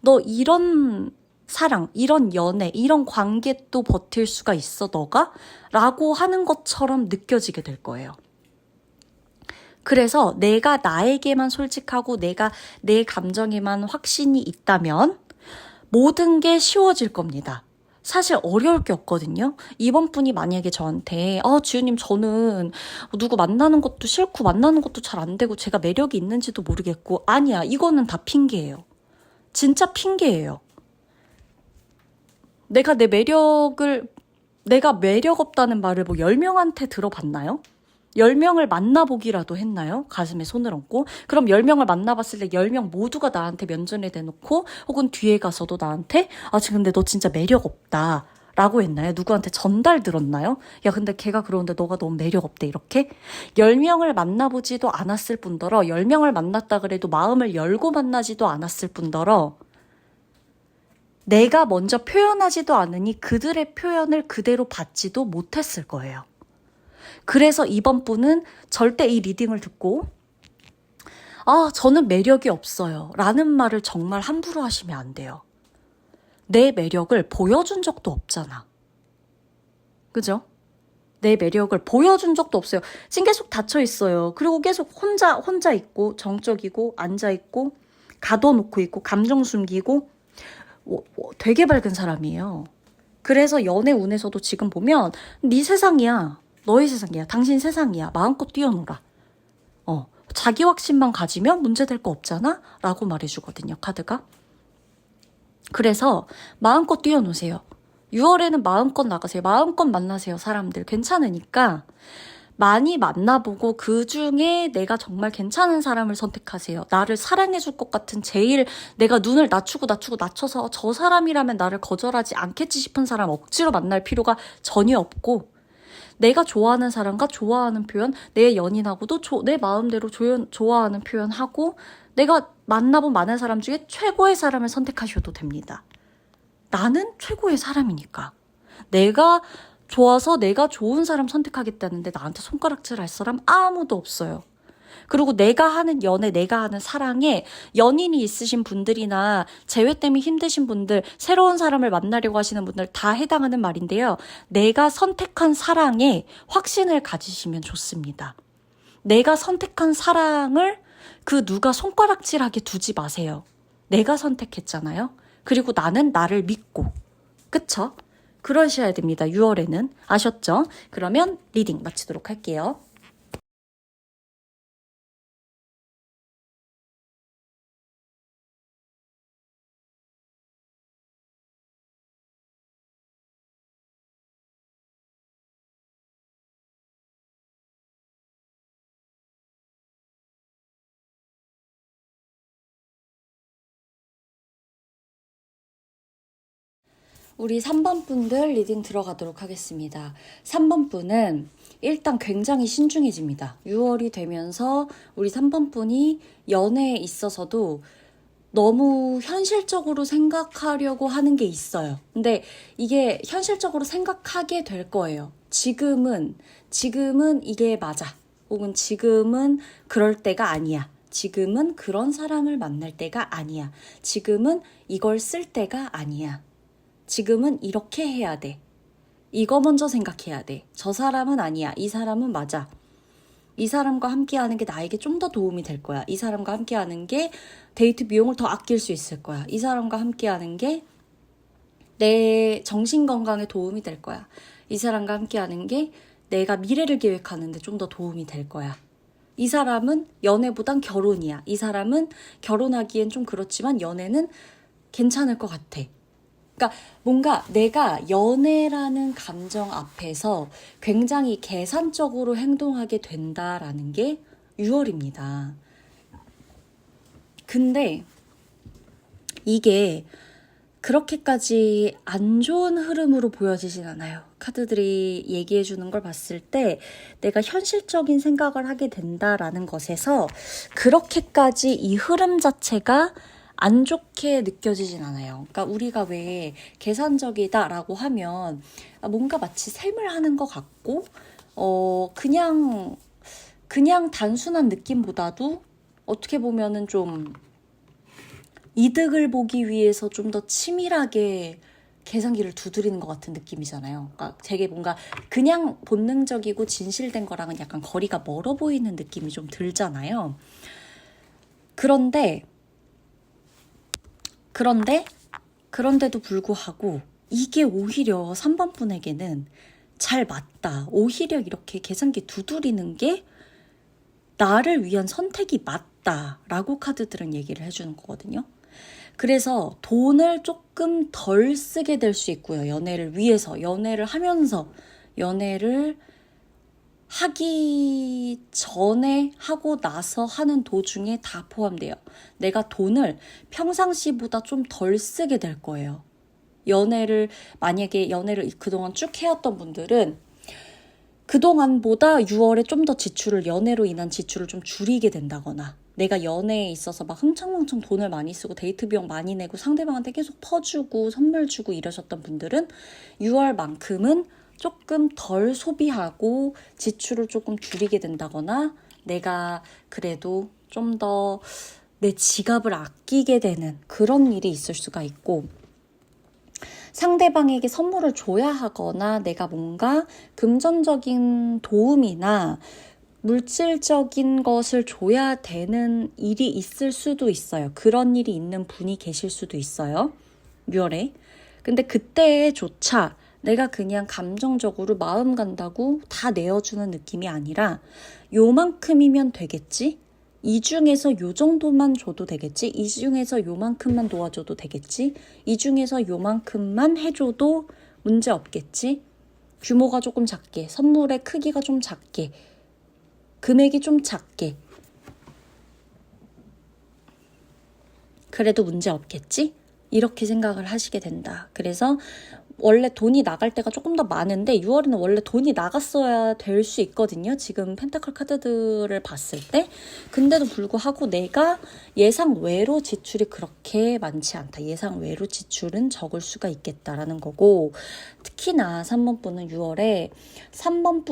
너 이런 사랑, 이런 연애, 이런 관계 또 버틸 수가 있어 너가? 라고 하는 것처럼 느껴지게 될 거예요. 그래서 내가 나에게만 솔직하고 내가 내 감정에만 확신이 있다면 모든 게 쉬워질 겁니다. 사실 어려울 게 없거든요. 이번 분이 만약에 저한테 지우님 저는 누구 만나는 것도 싫고 만나는 것도 잘 안 되고 제가 매력이 있는지도 모르겠고 아니야. 이거는 다 핑계예요. 진짜 핑계예요. 내가 매력 없다는 말을 뭐 10명한테 들어봤나요? 10명을 만나보기라도 했나요? 가슴에 손을 얹고. 그럼 10명을 만나봤을 때 10명 모두가 나한테 면전에 대놓고 혹은 뒤에 가서도 나한테 지금 근데 너 진짜 매력 없다 라고 했나요? 누구한테 전달 들었나요? 야 근데 걔가 그러는데 너가 너무 매력 없대 이렇게? 10명을 만나보지도 않았을 뿐더러 10명을 만났다 그래도 마음을 열고 만나지도 않았을 뿐더러 내가 먼저 표현하지도 않으니 그들의 표현을 그대로 받지도 못했을 거예요. 그래서 이번 분은 절대 이 리딩을 듣고 저는 매력이 없어요 라는 말을 정말 함부로 하시면 안 돼요. 내 매력을 보여준 적도 없잖아. 그죠? 내 매력을 보여준 적도 없어요. 지금 계속 닫혀 있어요. 그리고 계속 혼자 있고 정적이고 앉아있고 가둬놓고 있고 감정 숨기고 되게 밝은 사람이에요. 그래서 연애 운에서도 지금 보면 네 세상이야. 너의 세상이야. 당신 세상이야. 마음껏 뛰어놀아. 자기 확신만 가지면 문제될 거 없잖아? 라고 말해주거든요. 카드가. 그래서 마음껏 뛰어노세요. 6월에는 마음껏 나가세요. 마음껏 만나세요. 사람들. 괜찮으니까 많이 만나보고 그중에 내가 정말 괜찮은 사람을 선택하세요. 나를 사랑해줄 것 같은 제일 내가 눈을 낮춰서 저 사람이라면 나를 거절하지 않겠지 싶은 사람 억지로 만날 필요가 전혀 없고 내가 좋아하는 사람과 좋아하는 표현, 내 연인하고도 내 마음대로 좋아하는 표현하고 내가 만나본 많은 사람 중에 최고의 사람을 선택하셔도 됩니다. 나는 최고의 사람이니까. 내가 좋아서 내가 좋은 사람 선택하겠다는데 나한테 손가락질 할 사람 아무도 없어요. 그리고 내가 하는 연애, 내가 하는 사랑에 연인이 있으신 분들이나 재회 때문에 힘드신 분들, 새로운 사람을 만나려고 하시는 분들 다 해당하는 말인데요. 내가 선택한 사랑에 확신을 가지시면 좋습니다. 내가 선택한 사랑을 그 누가 손가락질하게 두지 마세요. 내가 선택했잖아요. 그리고 나는 나를 믿고. 그쵸? 그러셔야 됩니다. 6월에는. 아셨죠? 그러면 리딩 마치도록 할게요. 우리 3번 분들 리딩 들어가도록 하겠습니다. 3번 분은 일단 굉장히 신중해집니다. 6월이 되면서 우리 3번 분이 연애에 있어서도 너무 현실적으로 생각하려고 하는 게 있어요. 근데 이게 현실적으로 생각하게 될 거예요. 지금은 이게 맞아. 혹은 지금은 그럴 때가 아니야. 지금은 그런 사람을 만날 때가 아니야. 지금은 이걸 쓸 때가 아니야. 지금은 이렇게 해야 돼. 이거 먼저 생각해야 돼. 저 사람은 아니야. 이 사람은 맞아. 이 사람과 함께하는 게 나에게 좀 더 도움이 될 거야. 이 사람과 함께하는 게 데이트 비용을 더 아낄 수 있을 거야. 이 사람과 함께하는 게 내 정신 건강에 도움이 될 거야. 이 사람과 함께하는 게 내가 미래를 계획하는 데 좀 더 도움이 될 거야. 이 사람은 연애보단 결혼이야. 이 사람은 결혼하기엔 좀 그렇지만 연애는 괜찮을 것 같아. 그러니까 뭔가 내가 연애라는 감정 앞에서 굉장히 계산적으로 행동하게 된다라는 게 6월입니다. 근데 이게 그렇게까지 안 좋은 흐름으로 보여지진 않아요. 카드들이 얘기해 주는 걸 봤을 때 내가 현실적인 생각을 하게 된다라는 것에서 그렇게까지 이 흐름 자체가 안 좋게 느껴지진 않아요. 그러니까 우리가 왜 계산적이다라고 하면 뭔가 마치 셈을 하는 것 같고 그냥 단순한 느낌보다도 어떻게 보면은 좀 이득을 보기 위해서 좀 더 치밀하게 계산기를 두드리는 것 같은 느낌이잖아요. 그러니까 되게 뭔가 그냥 본능적이고 진실된 거랑은 약간 거리가 멀어 보이는 느낌이 좀 들잖아요. 그런데도 불구하고 이게 오히려 3번 분에게는 잘 맞다. 오히려 이렇게 계산기 두드리는 게 나를 위한 선택이 맞다라고 카드들은 얘기를 해주는 거거든요. 그래서 돈을 조금 덜 쓰게 될 수 있고요. 연애를 위해서, 연애를 하면서, 연애를 하기 전에 하고 나서 하는 도중에 다 포함돼요. 내가 돈을 평상시보다 좀 덜 쓰게 될 거예요. 만약에 연애를 그동안 쭉 해왔던 분들은 그동안보다 6월에 좀 더 연애로 인한 지출을 좀 줄이게 된다거나 내가 연애에 있어서 막 흥청망청 돈을 많이 쓰고 데이트 비용 많이 내고 상대방한테 계속 퍼주고 선물 주고 이러셨던 분들은 6월만큼은 조금 덜 소비하고 지출을 조금 줄이게 된다거나 내가 그래도 좀 더 내 지갑을 아끼게 되는 그런 일이 있을 수가 있고 상대방에게 선물을 줘야 하거나 내가 뭔가 금전적인 도움이나 물질적인 것을 줘야 되는 일이 있을 수도 있어요. 그런 일이 있는 분이 계실 수도 있어요. 6월에. 근데 그때조차 내가 그냥 감정적으로 마음 간다고 다 내어주는 느낌이 아니라 요만큼이면 되겠지? 이 중에서 요 정도만 줘도 되겠지? 이 중에서 요만큼만 도와줘도 되겠지? 이 중에서 요만큼만 해줘도 문제 없겠지? 규모가 조금 작게, 선물의 크기가 좀 작게, 금액이 좀 작게. 그래도 문제 없겠지? 이렇게 생각을 하시게 된다. 그래서 원래 돈이 나갈 때가 조금 더 많은데 6월에는 원래 돈이 나갔어야 될 수 있거든요. 지금 펜타클 카드들을 봤을 때. 근데도 불구하고 내가 예상 외로 지출이 그렇게 많지 않다. 예상 외로 지출은 적을 수가 있겠다라는 거고, 특히나 3번 분은 6월에 3번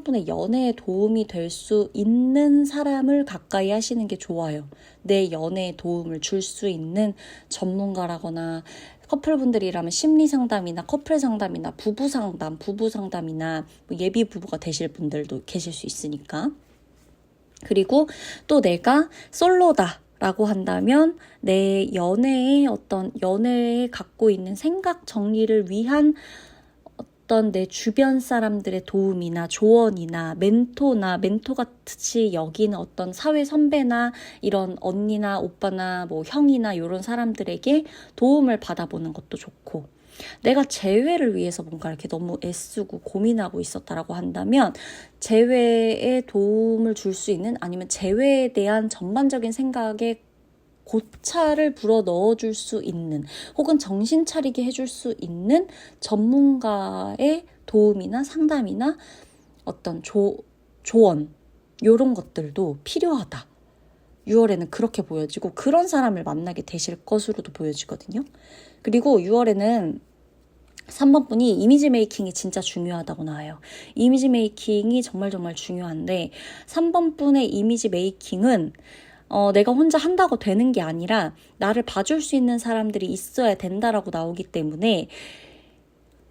분의 연애에 도움이 될 수 있는 사람을 가까이 하시는 게 좋아요. 내 연애에 도움을 줄 수 있는 전문가라거나, 커플분들이라면 심리 상담이나 커플 상담이나 부부 상담이나 뭐 예비 부부가 되실 분들도 계실 수 있으니까. 그리고 또 내가 솔로다라고 한다면 내 연애에 갖고 있는 생각 정리를 위한 어떤 내 주변 사람들의 도움이나 조언이나 멘토 같이 여기는 어떤 사회 선배나 이런 언니나 오빠나 뭐 형이나 이런 사람들에게 도움을 받아보는 것도 좋고, 내가 재회를 위해서 뭔가 이렇게 너무 애쓰고 고민하고 있었다라고 한다면 재회에 도움을 줄 수 있는, 아니면 재회에 대한 전반적인 생각에 고차를 불어 넣어줄 수 있는, 혹은 정신 차리게 해줄 수 있는 전문가의 도움이나 상담이나 어떤 조언, 이런 것들도 필요하다. 6월에는 그렇게 보여지고, 그런 사람을 만나게 되실 것으로도 보여지거든요. 그리고 6월에는 3번 분이 이미지 메이킹이 진짜 중요하다고 나와요. 이미지 메이킹이 정말 중요한데, 3번 분의 이미지 메이킹은 내가 혼자 한다고 되는 게 아니라 나를 봐줄 수 있는 사람들이 있어야 된다라고 나오기 때문에,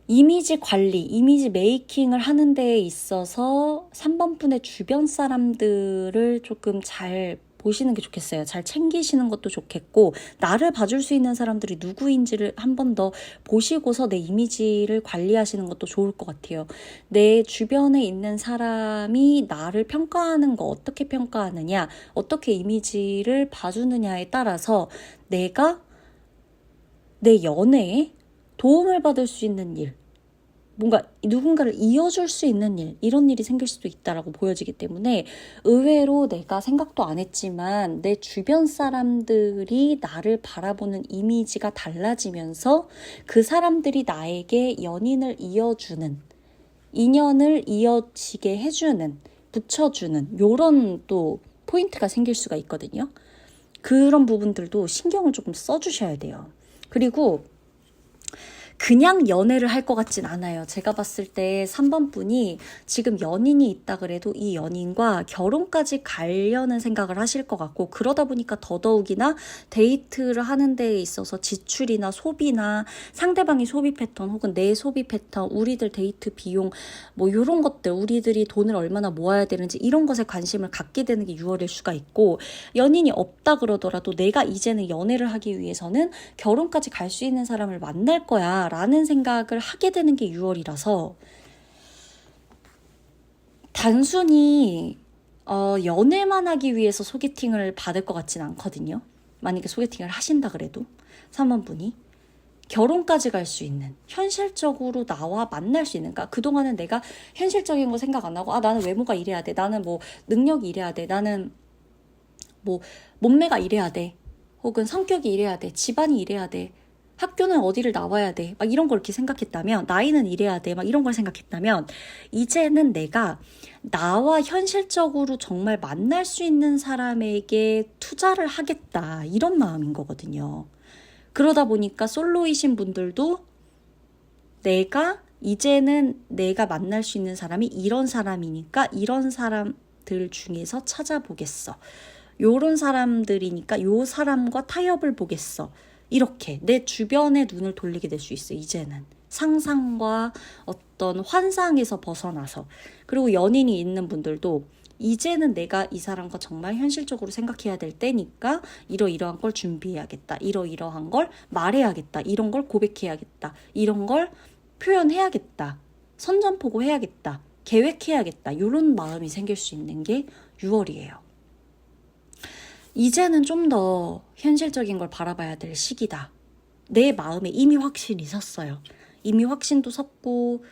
이미지 관리, 이미지 메이킹을 하는 데에 있어서 3번 분의 주변 사람들을 조금 잘 보시는 게 좋겠어요. 잘 챙기시는 것도 좋겠고, 나를 봐줄 수 있는 사람들이 누구인지를 한 번 더 보시고서 내 이미지를 관리하시는 것도 좋을 것 같아요. 내 주변에 있는 사람이 나를 평가하는 거 어떻게 평가하느냐, 어떻게 이미지를 봐주느냐에 따라서 내가 내 연애에 도움을 받을 수 있는 일, 뭔가 누군가를 이어줄 수 있는 일, 이런 일이 생길 수도 있다라고 보여지기 때문에, 의외로 내가 생각도 안 했지만 내 주변 사람들이 나를 바라보는 이미지가 달라지면서 그 사람들이 나에게 연인을 이어주는, 인연을 이어지게 해주는, 붙여주는 요런 또 포인트가 생길 수가 있거든요. 그런 부분들도 신경을 조금 써주셔야 돼요. 그리고 그냥 연애를 할 것 같진 않아요. 제가 봤을 때 3번 분이 지금 연인이 있다 그래도 이 연인과 결혼까지 가려는 생각을 하실 것 같고, 그러다 보니까 더더욱이나 데이트를 하는 데에 있어서 지출이나 소비나 상대방의 소비 패턴 혹은 내 소비 패턴, 우리들 데이트 비용 뭐 이런 것들, 우리들이 돈을 얼마나 모아야 되는지 이런 것에 관심을 갖게 되는 게 6월일 수가 있고, 연인이 없다 그러더라도 내가 이제는 연애를 하기 위해서는 결혼까지 갈 수 있는 사람을 만날 거야 라는 생각을 하게 되는 게 6월이라서, 단순히 연애만 하기 위해서 소개팅을 받을 것 같진 않거든요. 만약에 소개팅을 하신다 그래도 3번 분이 결혼까지 갈 수 있는, 현실적으로 나와 만날 수 있는, 그러니까 그동안은 내가 현실적인 거 생각 안 하고, 나는 외모가 이래야 돼, 나는 뭐 능력이 이래야 돼, 나는 뭐 몸매가 이래야 돼, 혹은 성격이 이래야 돼, 집안이 이래야 돼, 학교는 어디를 나와야 돼, 막 이런 걸 이렇게 생각했다면, 나이는 이래야 돼, 막 이런 걸 생각했다면, 이제는 내가 나와 현실적으로 정말 만날 수 있는 사람에게 투자를 하겠다, 이런 마음인 거거든요. 그러다 보니까 솔로이신 분들도 이제는 내가 만날 수 있는 사람이 이런 사람이니까 이런 사람들 중에서 찾아보겠어, 요런 사람들이니까 요 사람과 타협을 보겠어, 이렇게 내 주변에 눈을 돌리게 될 수 있어요. 이제는 상상과 어떤 환상에서 벗어나서. 그리고 연인이 있는 분들도 이제는 내가 이 사람과 정말 현실적으로 생각해야 될 때니까 이러이러한 걸 준비해야겠다, 이러이러한 걸 말해야겠다, 이런 걸 고백해야겠다, 이런 걸 표현해야겠다, 선전포고해야겠다, 계획해야겠다, 이런 마음이 생길 수 있는 게 6월이에요. 이제는 좀 더 현실적인 걸 바라봐야 될 시기다. 내 마음에 이미 확신이 섰어요. 이미 확신도 섰고,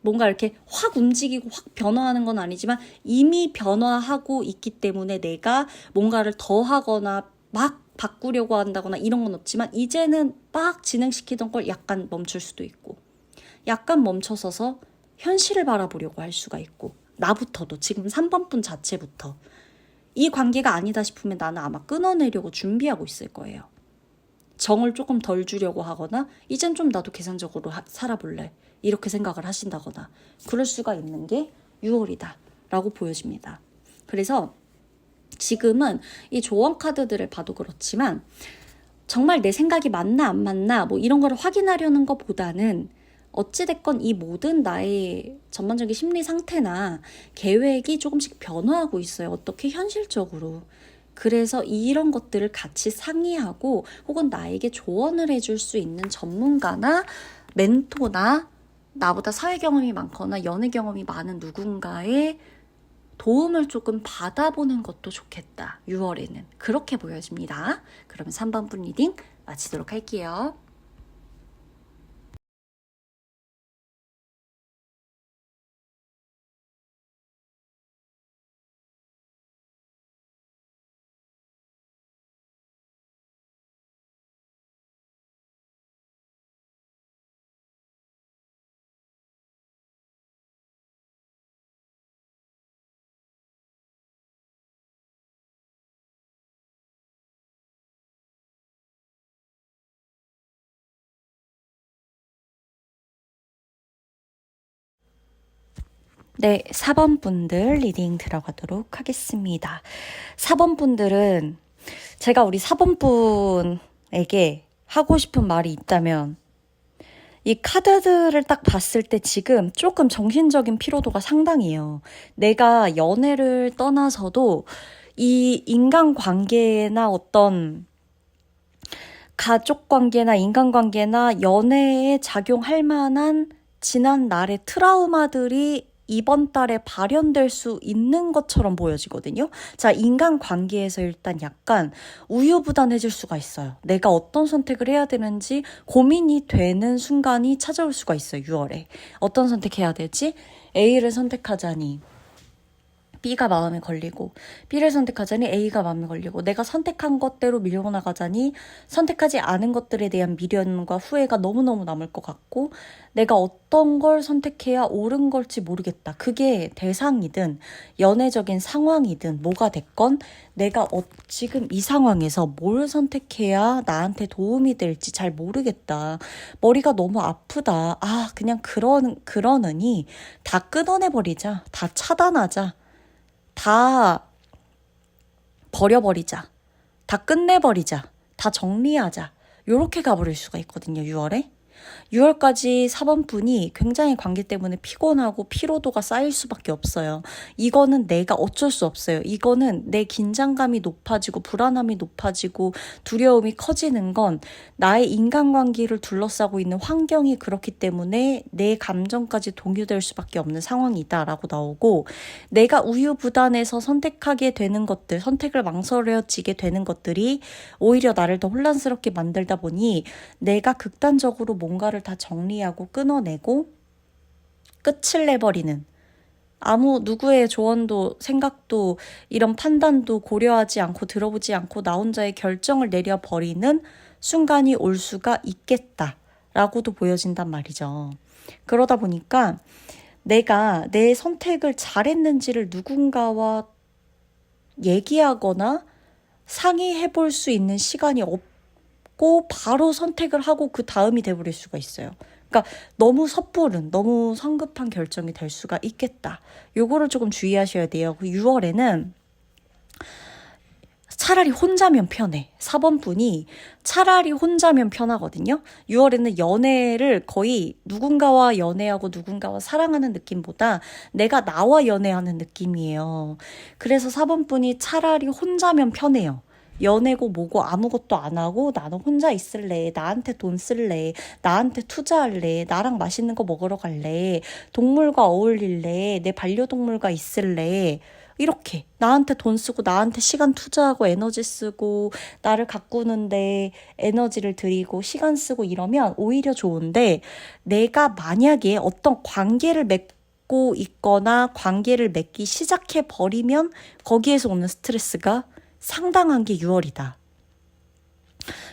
뭔가 이렇게 확 움직이고 확 변화하는 건 아니지만 이미 변화하고 있기 때문에 내가 뭔가를 더 하거나 막 바꾸려고 한다거나 이런 건 없지만 이제는 막 진행시키던 걸 약간 멈출 수도 있고 약간 멈춰서서 현실을 바라보려고 할 수가 있고 나부터도 지금 3번 분 자체부터 이 관계가 아니다 싶으면 나는 아마 끊어내려고 준비하고 있을 거예요. 정을 조금 덜 주려고 하거나 이젠 좀 나도 계산적으로 살아볼래 이렇게 생각을 하신다거나 그럴 수가 있는 게 6월이다 라고 보여집니다. 그래서 지금은 이 조언 카드들을 봐도 그렇지만 정말 내 생각이 맞나 안 맞나 뭐 이런 걸 확인하려는 것보다는 어찌됐건 이 모든 나의 전반적인 심리 상태나 계획이 조금씩 변화하고 있어요. 어떻게 현실적으로. 그래서 이런 것들을 같이 상의하고 혹은 나에게 조언을 해줄 수 있는 전문가나 멘토나 나보다 사회 경험이 많거나 연애 경험이 많은 누군가의 도움을 조금 받아보는 것도 좋겠다. 6월에는. 그렇게 보여집니다. 그러면 3번 분 리딩 마치도록 할게요. 네, 4번 분들 리딩 들어가도록 하겠습니다. 4번 분들은 제가 우리 4번 분에게 하고 싶은 말이 있다면 이 카드들을 딱 봤을 때 지금 조금 정신적인 피로도가 상당해요. 내가 연애를 떠나서도 이 인간관계나 어떤 가족관계나 인간관계나 연애에 작용할 만한 지난 날의 트라우마들이 이번 달에 발현될 수 있는 것처럼 보여지거든요. 자, 인간관계에서 일단 약간 우유부단해질 수가 있어요. 내가 어떤 선택을 해야 되는지 고민이 되는 순간이 찾아올 수가 있어요. 6월에. 어떤 선택해야 되지? A를 선택하자니 B가 마음에 걸리고 B를 선택하자니 A가 마음에 걸리고 내가 선택한 것대로 밀고 나가자니 선택하지 않은 것들에 대한 미련과 후회가 너무너무 남을 것 같고 내가 어떤 걸 선택해야 옳은 걸지 모르겠다. 그게 대상이든 연애적인 상황이든 뭐가 됐건 내가 지금 이 상황에서 뭘 선택해야 나한테 도움이 될지 잘 모르겠다. 머리가 너무 아프다. 아, 그냥 그러느니 다 끊어내버리자. 다 차단하자. 다 버려버리자. 다 끝내버리자. 다 정리하자. 요렇게 가버릴 수가 있거든요. 6월에. 6월까지 4번 분이 굉장히 관계 때문에 피곤하고 피로도가 쌓일 수밖에 없어요. 이거는 내가 어쩔 수 없어요. 이거는 내 긴장감이 높아지고 불안함이 높아지고 두려움이 커지는 건 나의 인간관계를 둘러싸고 있는 환경이 그렇기 때문에 내 감정까지 동요될 수밖에 없는 상황이다라고 나오고 내가 우유부단해서 선택하게 되는 것들, 선택을 망설여지게 되는 것들이 오히려 나를 더 혼란스럽게 만들다 보니 내가 극단적으로 뭔가를 다 정리하고 끊어내고 끝을 내버리는 아무 누구의 조언도 생각도 이런 판단도 고려하지 않고 들어보지 않고 나 혼자의 결정을 내려버리는 순간이 올 수가 있겠다라고도 보여진단 말이죠. 그러다 보니까 내가 내 선택을 잘했는지를 누군가와 얘기하거나 상의해 볼 수 있는 시간이 없고 바로 선택을 하고 그 다음이 돼버릴 수가 있어요. 그러니까 너무 섣부른, 너무 성급한 결정이 될 수가 있겠다. 요거를 조금 주의하셔야 돼요. 그 6월에는 차라리 혼자면 편해. 4번 분이 차라리 혼자면 편하거든요. 6월에는 연애를 거의 누군가와 연애하고 누군가와 사랑하는 느낌보다 내가 나와 연애하는 느낌이에요. 그래서 4번 분이 차라리 혼자면 편해요. 연애고 뭐고 아무것도 안 하고 나는 혼자 있을래. 나한테 돈 쓸래. 나한테 투자할래. 나랑 맛있는 거 먹으러 갈래. 동물과 어울릴래. 내 반려동물과 있을래. 이렇게 나한테 돈 쓰고 나한테 시간 투자하고 에너지 쓰고 나를 가꾸는데 에너지를 들이고 시간 쓰고 이러면 오히려 좋은데 내가 만약에 어떤 관계를 맺고 있거나 관계를 맺기 시작해 버리면 거기에서 오는 스트레스가 상당한 게 6월이다.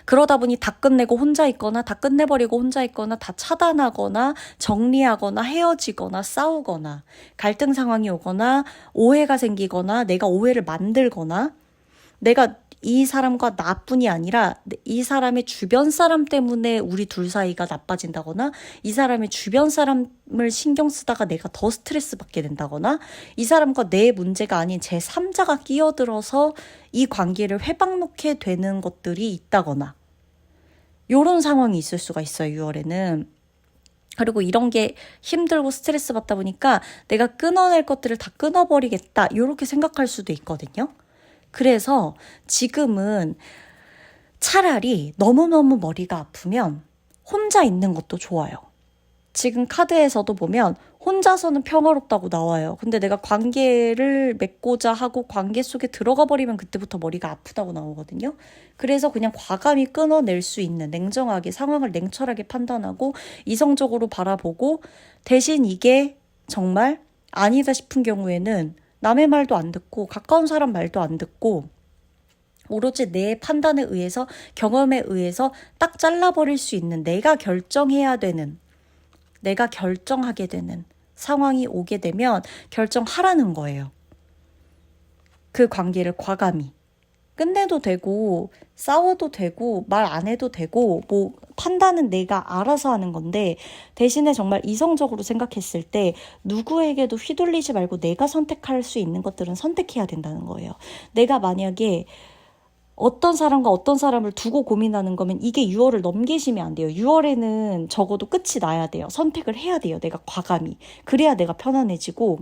그러다 보니 다 끝내고 혼자 있거나 다 끝내버리고 혼자 있거나 다 차단하거나 정리하거나 헤어지거나 싸우거나 갈등 상황이 오거나 오해가 생기거나 내가 오해를 만들거나 내가 이 사람과 나뿐이 아니라 이 사람의 주변 사람 때문에 우리 둘 사이가 나빠진다거나 이 사람의 주변 사람을 신경 쓰다가 내가 더 스트레스 받게 된다거나 이 사람과 내 문제가 아닌 제3자가 끼어들어서 이 관계를 회방놓게 되는 것들이 있다거나 요런 상황이 있을 수가 있어요, 6월에는. 그리고 이런 게 힘들고 스트레스 받다 보니까 내가 끊어낼 것들을 다 끊어버리겠다 요렇게 생각할 수도 있거든요. 그래서 지금은 차라리 너무너무 머리가 아프면 혼자 있는 것도 좋아요. 지금 카드에서도 보면 혼자서는 평화롭다고 나와요. 근데 내가 관계를 맺고자 하고 관계 속에 들어가 버리면 그때부터 머리가 아프다고 나오거든요. 그래서 그냥 과감히 끊어낼 수 있는 냉정하게 상황을 냉철하게 판단하고 이성적으로 바라보고 대신 이게 정말 아니다 싶은 경우에는 남의 말도 안 듣고 가까운 사람 말도 안 듣고 오로지 내 판단에 의해서 경험에 의해서 딱 잘라버릴 수 있는 내가 결정해야 되는 내가 결정하게 되는 상황이 오게 되면 결정하라는 거예요. 그 관계를 과감히 끝내도 되고 싸워도 되고 말 안 해도 되고 뭐 판단은 내가 알아서 하는 건데 대신에 정말 이성적으로 생각했을 때 누구에게도 휘둘리지 말고 내가 선택할 수 있는 것들은 선택해야 된다는 거예요. 내가 만약에 어떤 사람과 어떤 사람을 두고 고민하는 거면 이게 6월을 넘기시면 안 돼요. 6월에는 적어도 끝이 나야 돼요. 선택을 해야 돼요. 내가 과감히. 그래야 내가 편안해지고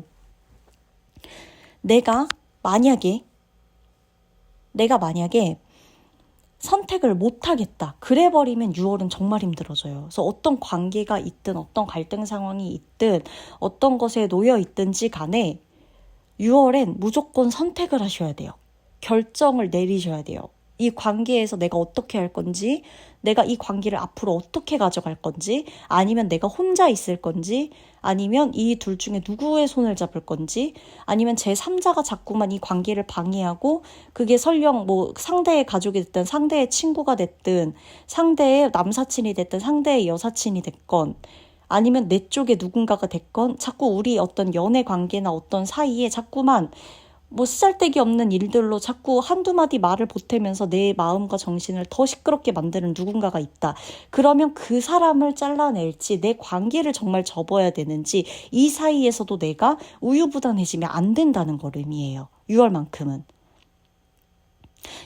내가 만약에 선택을 못하겠다. 그래버리면 6월은 정말 힘들어져요. 그래서 어떤 관계가 있든 어떤 갈등 상황이 있든 어떤 것에 놓여 있든지 간에 6월엔 무조건 선택을 하셔야 돼요. 결정을 내리셔야 돼요. 이 관계에서 내가 어떻게 할 건지, 내가 이 관계를 앞으로 어떻게 가져갈 건지, 아니면 내가 혼자 있을 건지, 아니면 이 둘 중에 누구의 손을 잡을 건지, 아니면 제3자가 자꾸만 이 관계를 방해하고 그게 설령 뭐 상대의 가족이 됐든 상대의 친구가 됐든 상대의 남사친이 됐든 상대의 여사친이 됐건 아니면 내 쪽에 누군가가 됐건 자꾸 우리 어떤 연애 관계나 어떤 사이에 자꾸만 뭐 쓰잘데기 없는 일들로 자꾸 한두 마디 말을 보태면서 내 마음과 정신을 더 시끄럽게 만드는 누군가가 있다. 그러면 그 사람을 잘라낼지 내 관계를 정말 접어야 되는지 이 사이에서도 내가 우유부단해지면 안 된다는 걸 의미해요. 6월만큼은.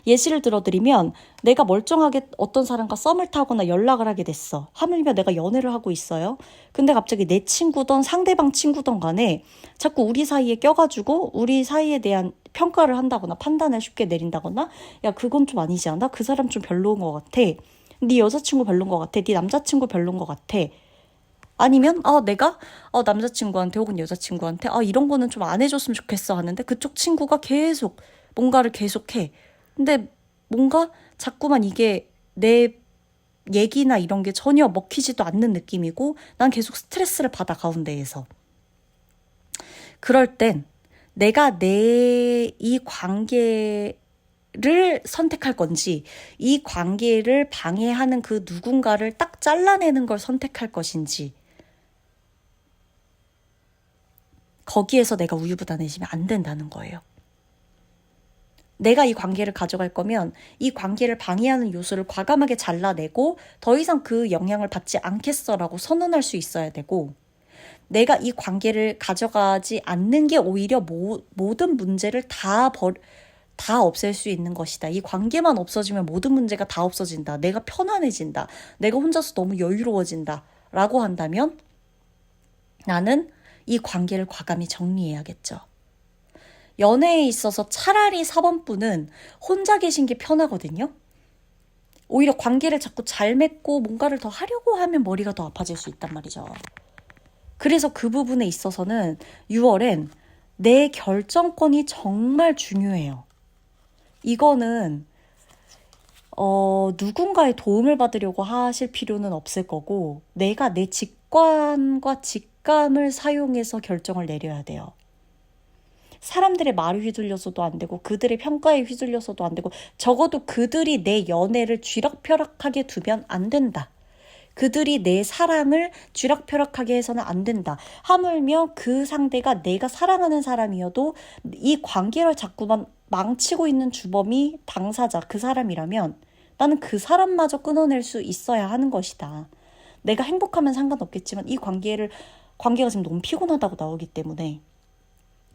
예시를 들어드리면 내가 멀쩡하게 어떤 사람과 썸을 타거나 연락을 하게 됐어. 하물며 내가 연애를 하고 있어요. 근데 갑자기 내 친구든 상대방 친구든 간에 자꾸 우리 사이에 껴가지고 우리 사이에 대한 평가를 한다거나 판단을 쉽게 내린다거나 야 그건 좀 아니지 않아? 그 사람 좀 별로인 것 같아. 네 여자친구 별로인 것 같아. 네 남자친구 별로인 것 같아. 아니면 내가 남자친구한테 혹은 여자친구한테 이런 거는 좀 안 해줬으면 좋겠어 하는데 그쪽 친구가 계속 뭔가를 계속해. 근데 뭔가 자꾸만 이게 내 얘기나 이런 게 전혀 먹히지도 않는 느낌이고 난 계속 스트레스를 받아 가운데에서. 그럴 땐 내가 내 이 관계를 선택할 건지 이 관계를 방해하는 그 누군가를 딱 잘라내는 걸 선택할 것인지 거기에서 내가 우유부단해지면 안 된다는 거예요. 내가 이 관계를 가져갈 거면 이 관계를 방해하는 요소를 과감하게 잘라내고 더 이상 그 영향을 받지 않겠어라고 선언할 수 있어야 되고 내가 이 관계를 가져가지 않는 게 오히려 모든 문제를 다 없앨 수 있는 것이다. 이 관계만 없어지면 모든 문제가 다 없어진다. 내가 편안해진다. 내가 혼자서 너무 여유로워진다. 라고 한다면 나는 이 관계를 과감히 정리해야겠죠. 연애에 있어서 차라리 4번분은 혼자 계신 게 편하거든요. 오히려 관계를 자꾸 잘 맺고 뭔가를 더 하려고 하면 머리가 더 아파질 수 있단 말이죠. 그래서 그 부분에 있어서는 6월엔 내 결정권이 정말 중요해요. 이거는 누군가의 도움을 받으려고 하실 필요는 없을 거고 내가 내 직관과 직감을 사용해서 결정을 내려야 돼요. 사람들의 말에 휘둘려서도 안 되고 그들의 평가에 휘둘려서도 안 되고 적어도 그들이 내 연애를 쥐락펴락하게 두면 안 된다. 그들이 내 사랑을 쥐락펴락하게 해서는 안 된다. 하물며 그 상대가 내가 사랑하는 사람이어도 이 관계를 자꾸만 망치고 있는 주범이 당사자, 그 사람이라면 나는 그 사람마저 끊어낼 수 있어야 하는 것이다. 내가 행복하면 상관없겠지만 이 관계가 지금 너무 피곤하다고 나오기 때문에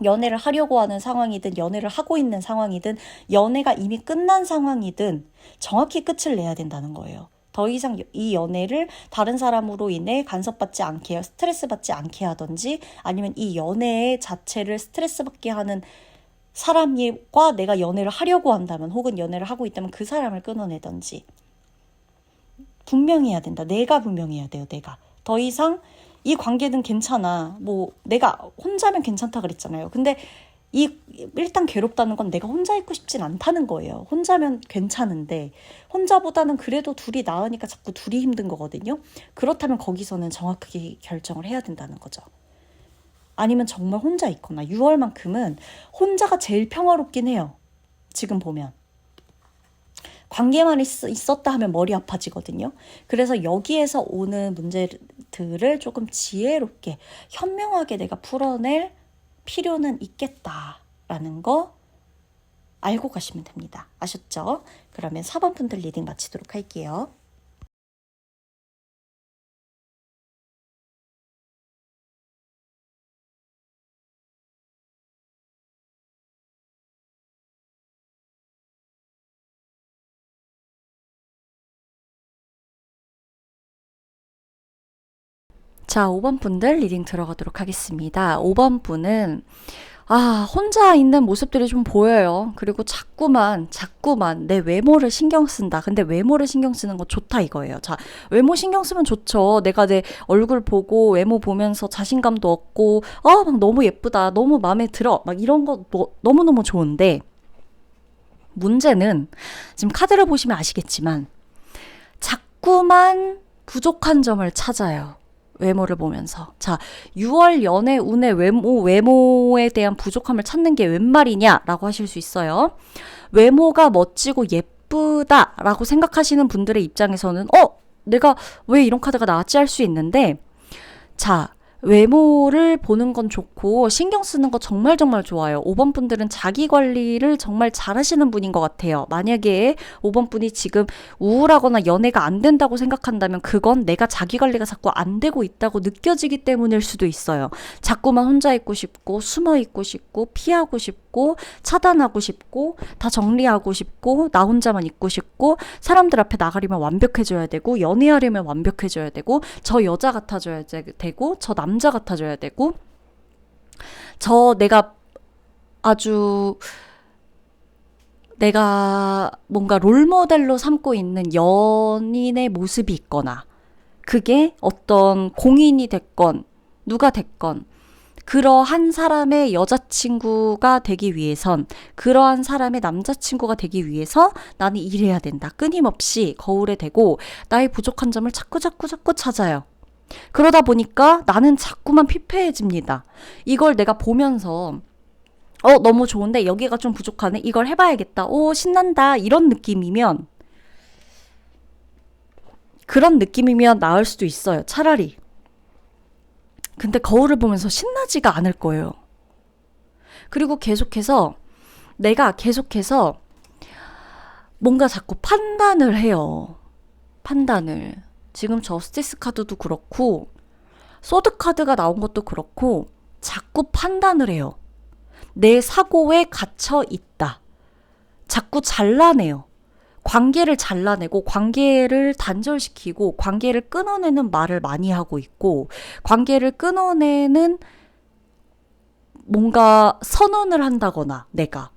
연애를 하려고 하는 상황이든 연애를 하고 있는 상황이든 연애가 이미 끝난 상황이든 정확히 끝을 내야 된다는 거예요. 더 이상 이 연애를 다른 사람으로 인해 간섭받지 않게, 스트레스 받지 않게 하든지 아니면 이 연애 자체를 스트레스 받게 하는 사람과 내가 연애를 하려고 한다면 혹은 연애를 하고 있다면 그 사람을 끊어내든지 분명해야 된다. 내가 분명해야 돼요. 내가. 더 이상 이 관계는 괜찮아. 뭐 내가 혼자면 괜찮다 그랬잖아요. 근데 일단 괴롭다는 건 내가 혼자 있고 싶진 않다는 거예요. 혼자면 괜찮은데 혼자보다는 그래도 둘이 나으니까 자꾸 둘이 힘든 거거든요. 그렇다면 거기서는 정확하게 결정을 해야 된다는 거죠. 아니면 정말 혼자 있거나 6월만큼은 혼자가 제일 평화롭긴 해요. 지금 보면. 관계만 있었다 하면 머리 아파지거든요. 그래서 여기에서 오는 문제들을 조금 지혜롭게 현명하게 내가 풀어낼 필요는 있겠다라는 거 알고 가시면 됩니다. 아셨죠? 그러면 4번 분들 리딩 마치도록 할게요. 자, 5번 분들 리딩 들어가도록 하겠습니다. 5번 분은 혼자 있는 모습들이 좀 보여요. 그리고 자꾸만 내 외모를 신경 쓴다. 근데 외모를 신경 쓰는 거 좋다 이거예요. 자, 외모 신경 쓰면 좋죠. 내가 내 얼굴 보고 외모 보면서 자신감도 얻고 막 너무 예쁘다. 너무 마음에 들어. 막 이런 거 너무너무 좋은데 문제는 지금 카드를 보시면 아시겠지만 자꾸만 부족한 점을 찾아요. 외모를 보면서. 자, 6월 연애 운의 외모에 대한 부족함을 찾는 게 웬 말이냐라고 하실 수 있어요. 외모가 멋지고 예쁘다라고 생각하시는 분들의 입장에서는 내가 왜 이런 카드가 나왔지 할 수 있는데, 자, 외모를 보는 건 좋고 신경 쓰는 거 정말 좋아요. 5번 분들은 자기 관리를 정말 잘하시는 분인 것 같아요. 만약에 5번 분이 지금 우울하거나 연애가 안 된다고 생각한다면 그건 내가 자기 관리가 자꾸 안 되고 있다고 느껴지기 때문일 수도 있어요. 자꾸만 혼자 있고 싶고 숨어 있고 싶고 피하고 싶고 차단하고 싶고 다 정리하고 싶고 나 혼자만 있고 싶고 사람들 앞에 나가려면 완벽해져야 되고 연애하려면 완벽해져야 되고 저 여자 같아져야 되고 저 남자 같아져야 되고 내가 뭔가 롤모델로 삼고 있는 연인의 모습이 있거나 그게 어떤 공인이 됐건 누가 됐건 그러한 사람의 여자친구가 되기 위해선 그러한 사람의 남자친구가 되기 위해서 나는 일해야 된다. 끊임없이 거울에 대고 나의 부족한 점을 자꾸 찾아요. 그러다 보니까 나는 자꾸만 피폐해집니다. 이걸 내가 보면서 너무 좋은데 여기가 좀 부족하네. 이걸 해봐야겠다. 신난다. 그런 느낌이면 나을 수도 있어요. 차라리. 근데 거울을 보면서 신나지가 않을 거예요. 그리고 내가 계속해서 뭔가 자꾸 판단을 해요. 판단을. 지금 저스티스 카드도 그렇고 소드 카드가 나온 것도 그렇고 자꾸 판단을 해요. 내 사고에 갇혀 있다. 자꾸 잘라내요. 관계를 잘라내고 관계를 단절시키고 관계를 끊어내는 말을 많이 하고 있고 관계를 끊어내는 뭔가 선언을 한다거나 내가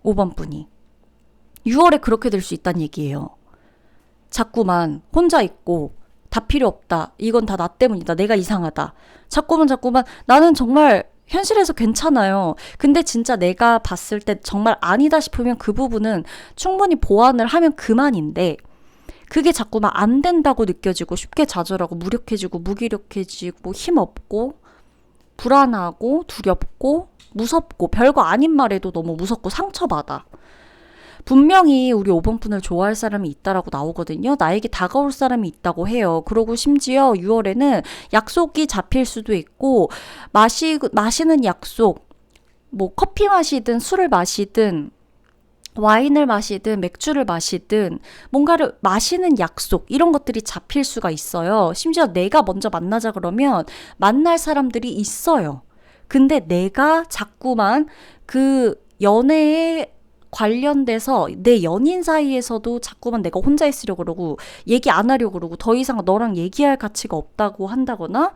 5번 분이 6월에 그렇게 될 수 있다는 얘기예요. 자꾸만 혼자 있고 다 필요 없다. 이건 다 나 때문이다. 내가 이상하다. 자꾸만 나는 정말 현실에서 괜찮아요. 근데 진짜 내가 봤을 때 정말 아니다 싶으면 그 부분은 충분히 보완을 하면 그만인데 그게 자꾸만 안 된다고 느껴지고 쉽게 좌절하고 무력해지고 무기력해지고 힘없고 불안하고 두렵고 무섭고 별거 아닌 말에도 너무 무섭고 상처받아. 분명히 우리 5번 푼을 좋아할 사람이 있다라고 나오거든요. 나에게 다가올 사람이 있다고 해요. 그리고 심지어 6월에는 약속이 잡힐 수도 있고 마시는 약속, 뭐 커피 마시든 술을 마시든 와인을 마시든 맥주를 마시든 뭔가를 마시는 약속 이런 것들이 잡힐 수가 있어요. 심지어 내가 먼저 만나자 그러면 만날 사람들이 있어요. 근데 내가 자꾸만 그 연애에 관련돼서 내 연인 사이에서도 자꾸만 내가 혼자 있으려고 그러고 얘기 안 하려고 그러고 더 이상 너랑 얘기할 가치가 없다고 한다거나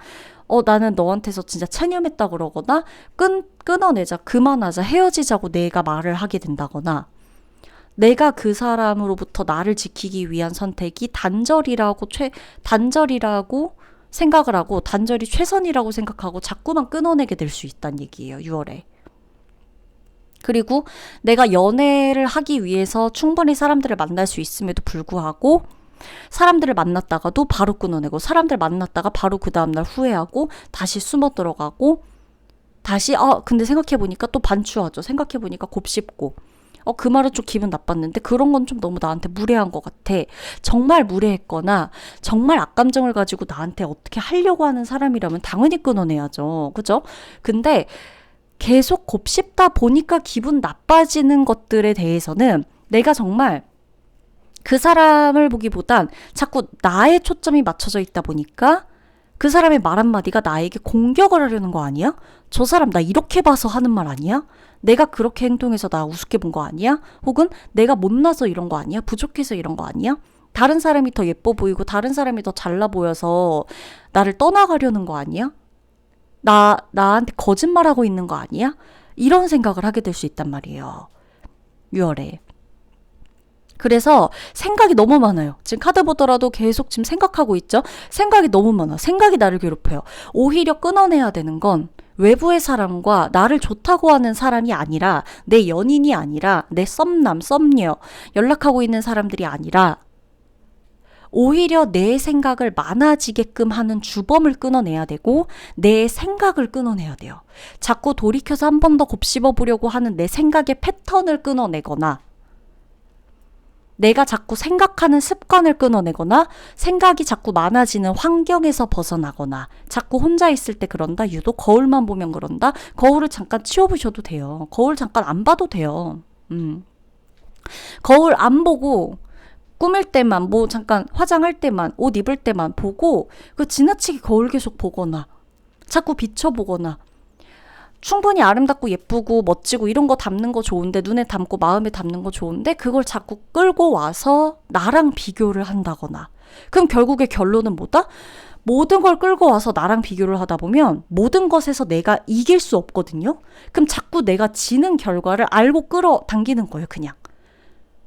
나는 너한테서 진짜 체념했다 그러거나 끊어내자 그만하자 헤어지자고 내가 말을 하게 된다거나 내가 그 사람으로부터 나를 지키기 위한 선택이 단절이라고 생각을 하고 단절이 최선이라고 생각하고 자꾸만 끊어내게 될 수 있다는 얘기예요. 6월에. 그리고 내가 연애를 하기 위해서 충분히 사람들을 만날 수 있음에도 불구하고 사람들을 만났다가도 바로 끊어내고 사람들 만났다가 바로 그 다음날 후회하고 다시 숨어 들어가고 다시 근데 생각해보니까 또 반추하죠. 생각해보니까 곱씹고 그 말은 좀 기분 나빴는데 그런 건 좀 너무 나한테 무례한 것 같아. 정말 무례했거나 정말 악감정을 가지고 나한테 어떻게 하려고 하는 사람이라면 당연히 끊어내야죠. 그죠? 근데 계속 곱씹다 보니까 기분 나빠지는 것들에 대해서는 내가 정말 그 사람을 보기보단 자꾸 나의 초점이 맞춰져 있다 보니까 그 사람의 말 한마디가 나에게 공격을 하려는 거 아니야? 저 사람 나 이렇게 봐서 하는 말 아니야? 내가 그렇게 행동해서 나 우습게 본 거 아니야? 혹은 내가 못나서 이런 거 아니야? 부족해서 이런 거 아니야? 다른 사람이 더 예뻐 보이고 다른 사람이 더 잘나 보여서 나를 떠나가려는 거 아니야? 나한테 거짓말하고 있는 거 아니야? 이런 생각을 하게 될 수 있단 말이에요. 6월에. 그래서 생각이 너무 많아요. 지금 카드 보더라도 계속 지금 생각하고 있죠? 생각이 너무 많아. 생각이 나를 괴롭혀요. 오히려 끊어내야 되는 건 외부의 사람과 나를 좋다고 하는 사람이 아니라 내 연인이 아니라 내 썸남, 썸녀 연락하고 있는 사람들이 아니라 오히려 내 생각을 많아지게끔 하는 주범을 끊어내야 되고 내 생각을 끊어내야 돼요. 자꾸 돌이켜서 한 번 더 곱씹어 보려고 하는 내 생각의 패턴을 끊어내거나 내가 자꾸 생각하는 습관을 끊어내거나 생각이 자꾸 많아지는 환경에서 벗어나거나 자꾸 혼자 있을 때 그런다. 유독 거울만 보면 그런다. 거울을 잠깐 치워보셔도 돼요. 거울 잠깐 안 봐도 돼요. 거울 안 보고 꾸밀 때만 뭐 잠깐 화장할 때만 옷 입을 때만 보고 그 지나치게 거울 계속 보거나 자꾸 비춰보거나 충분히 아름답고 예쁘고 멋지고 이런 거 담는 거 좋은데 눈에 담고 마음에 담는 거 좋은데 그걸 자꾸 끌고 와서 나랑 비교를 한다거나 그럼 결국에 결론은 뭐다? 모든 걸 끌고 와서 나랑 비교를 하다 보면 모든 것에서 내가 이길 수 없거든요. 그럼 자꾸 내가 지는 결과를 알고 끌어당기는 거예요.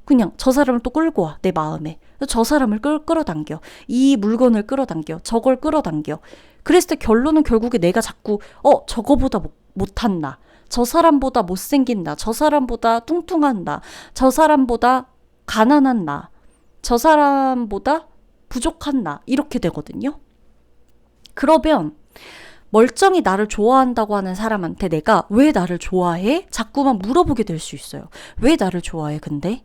그냥 저 사람을 또 끌고 와 내 마음에 저 사람을 끌어당겨 이 물건을 끌어당겨 저걸 끌어당겨 그랬을 때 결론은 결국에 내가 자꾸 저거보다 못한 나 저 사람보다 못생긴 나 저 사람보다 뚱뚱한 나 저 사람보다 가난한 나 저 사람보다 부족한 나 이렇게 되거든요. 그러면 멀쩡히 나를 좋아한다고 하는 사람한테 내가 왜 나를 좋아해? 자꾸만 물어보게 될 수 있어요. 왜 나를 좋아해 근데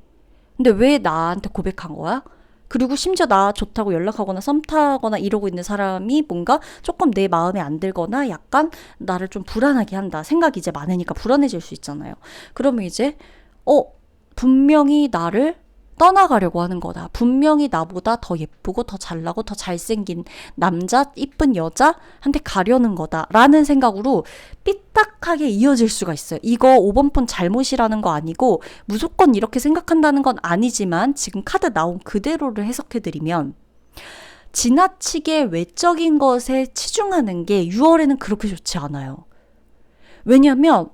왜 나한테 고백한 거야? 그리고 심지어 나 좋다고 연락하거나 썸 타거나 이러고 있는 사람이 뭔가 조금 내 마음에 안 들거나 약간 나를 좀 불안하게 한다. 생각이 이제 많으니까 불안해질 수 있잖아요. 그러면 이제 분명히 나를 떠나가려고 하는 거다. 분명히 나보다 더 예쁘고 더 잘나고 더 잘생긴 남자, 이쁜 여자한테 가려는 거다. 라는 생각으로 삐딱하게 이어질 수가 있어요. 이거 5번 폰 잘못이라는 거 아니고 무조건 이렇게 생각한다는 건 아니지만 지금 카드 나온 그대로를 해석해드리면 지나치게 외적인 것에 치중하는 게 6월에는 그렇게 좋지 않아요. 왜냐하면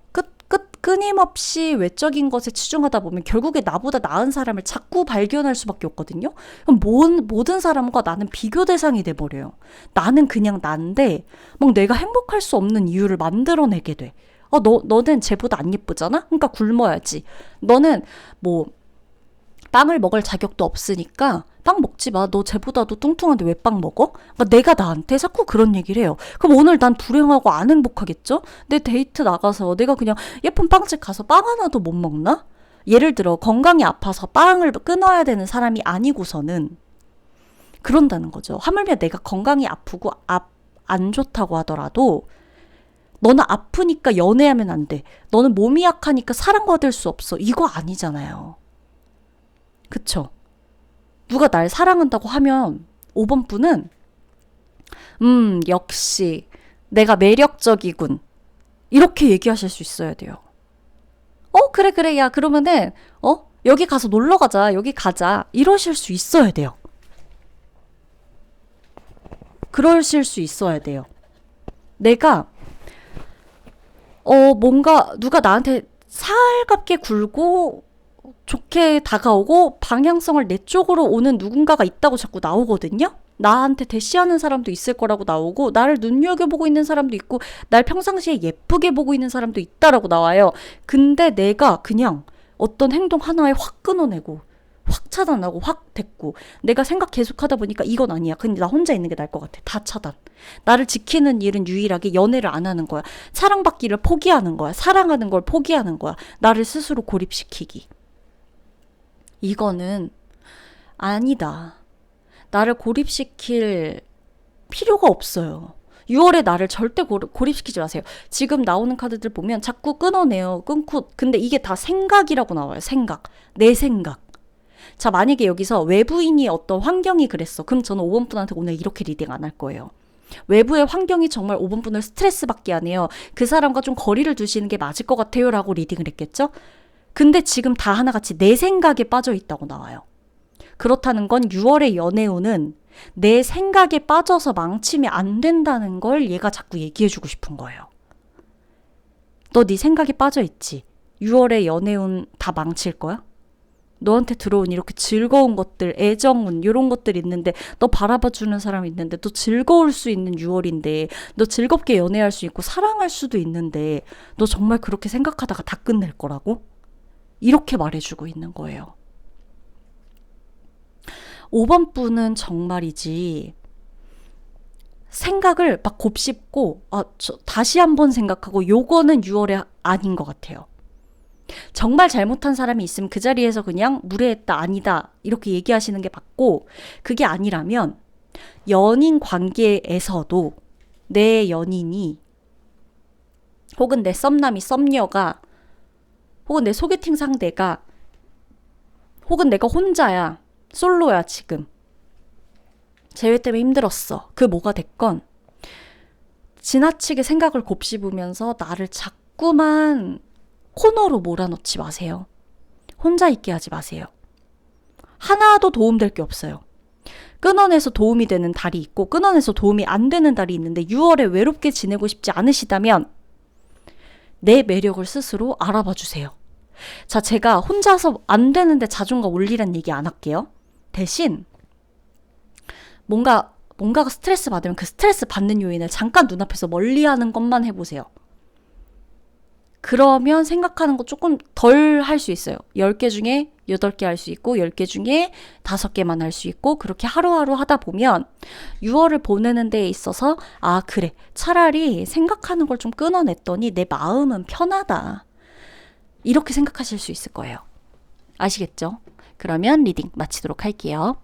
끊임없이 외적인 것에 치중하다 보면 결국에 나보다 나은 사람을 자꾸 발견할 수밖에 없거든요. 그럼 모든 사람과 나는 비교 대상이 돼버려요. 나는 그냥 난데 막 내가 행복할 수 없는 이유를 만들어내게 돼. 너는 쟤보다 안 예쁘잖아? 그러니까 굶어야지. 너는 뭐 빵을 먹을 자격도 없으니까 빵 먹지 마. 너 쟤보다도 뚱뚱한데 왜 빵 먹어? 그러니까 내가 나한테 자꾸 그런 얘기를 해요. 그럼 오늘 난 불행하고 안 행복하겠죠? 내 데이트 나가서 내가 그냥 예쁜 빵집 가서 빵 하나도 못 먹나? 예를 들어 건강이 아파서 빵을 끊어야 되는 사람이 아니고서는 그런다는 거죠. 하물며 내가 건강이 아프고 안 좋다고 하더라도 너는 아프니까 연애하면 안 돼. 너는 몸이 약하니까 사랑받을 수 없어. 이거 아니잖아요. 그쵸? 누가 날 사랑한다고 하면 5번 분은 역시 내가 매력적이군. 이렇게 얘기하실 수 있어야 돼요. 그래. 야, 그러면은 여기 가서 놀러 가자. 여기 가자. 이러실 수 있어야 돼요. 그러실 수 있어야 돼요. 내가 뭔가 누가 나한테 살갑게 굴고 좋게 다가오고 방향성을 내 쪽으로 오는 누군가가 있다고 자꾸 나오거든요. 나한테 대시하는 사람도 있을 거라고 나오고 나를 눈여겨보고 있는 사람도 있고 날 평상시에 예쁘게 보고 있는 사람도 있다라고 나와요. 근데 내가 그냥 어떤 행동 하나에 확 끊어내고 확 차단하고 확 됐고 내가 생각 계속하다 보니까 이건 아니야. 근데 나 혼자 있는 게 나을 것 같아. 다 차단. 나를 지키는 일은 유일하게 연애를 안 하는 거야. 사랑받기를 포기하는 거야. 사랑하는 걸 포기하는 거야. 나를 스스로 고립시키기. 이거는 아니다. 나를 고립시킬 필요가 없어요. 6월에 나를 절대 고립시키지 마세요. 지금 나오는 카드들 보면 자꾸 끊어내요. 끊고. 근데 이게 다 생각이라고 나와요. 생각. 내 생각. 자, 만약에 여기서 외부인이 어떤 환경이 그랬어. 그럼 저는 5번 분한테 오늘 이렇게 리딩 안 할 거예요. 외부의 환경이 정말 5번 분을 스트레스 받게 하네요. 그 사람과 좀 거리를 두시는 게 맞을 것 같아요. 라고 리딩을 했겠죠? 근데 지금 다 하나같이 내 생각에 빠져 있다고 나와요. 그렇다는 건 6월의 연애운은 내 생각에 빠져서 망치면 안 된다는 걸 얘가 자꾸 얘기해주고 싶은 거예요. 너 네 생각에 빠져 있지? 6월의 연애운 다 망칠 거야? 너한테 들어온 이렇게 즐거운 것들, 애정운 이런 것들 있는데 너 바라봐주는 사람이 있는데 너 즐거울 수 있는 6월인데 너 즐겁게 연애할 수 있고 사랑할 수도 있는데 너 정말 그렇게 생각하다가 다 끝낼 거라고? 이렇게 말해주고 있는 거예요. 5번 분은 정말이지 생각을 막 곱씹고 다시 한번 생각하고 요거는 6월에 아닌 것 같아요. 정말 잘못한 사람이 있으면 그 자리에서 그냥 무례했다, 아니다 이렇게 얘기하시는 게 맞고 그게 아니라면 연인 관계에서도 내 연인이 혹은 내 썸남이 썸녀가 혹은 내 소개팅 상대가 혹은 내가 혼자야 솔로야 지금 재회 때문에 힘들었어 그 뭐가 됐건 지나치게 생각을 곱씹으면서 나를 자꾸만 코너로 몰아넣지 마세요. 혼자 있게 하지 마세요. 하나도 도움될 게 없어요. 끊어내서 도움이 되는 달이 있고 끊어내서 도움이 안 되는 달이 있는데 6월에 외롭게 지내고 싶지 않으시다면 내 매력을 스스로 알아봐 주세요. 자, 제가 혼자서 안 되는데 자존감 올리란 얘기 안 할게요. 대신 뭔가가 스트레스 받으면 그 스트레스 받는 요인을 잠깐 눈앞에서 멀리하는 것만 해보세요. 그러면 생각하는 거 조금 덜 할 수 있어요. 10개 중에 8개 할 수 있고 10개 중에 5개만 할 수 있고 그렇게 하루하루 하다 보면 6월을 보내는 데에 있어서 그래 차라리 생각하는 걸 좀 끊어냈더니 내 마음은 편하다. 이렇게 생각하실 수 있을 거예요. 아시겠죠? 그러면 리딩 마치도록 할게요.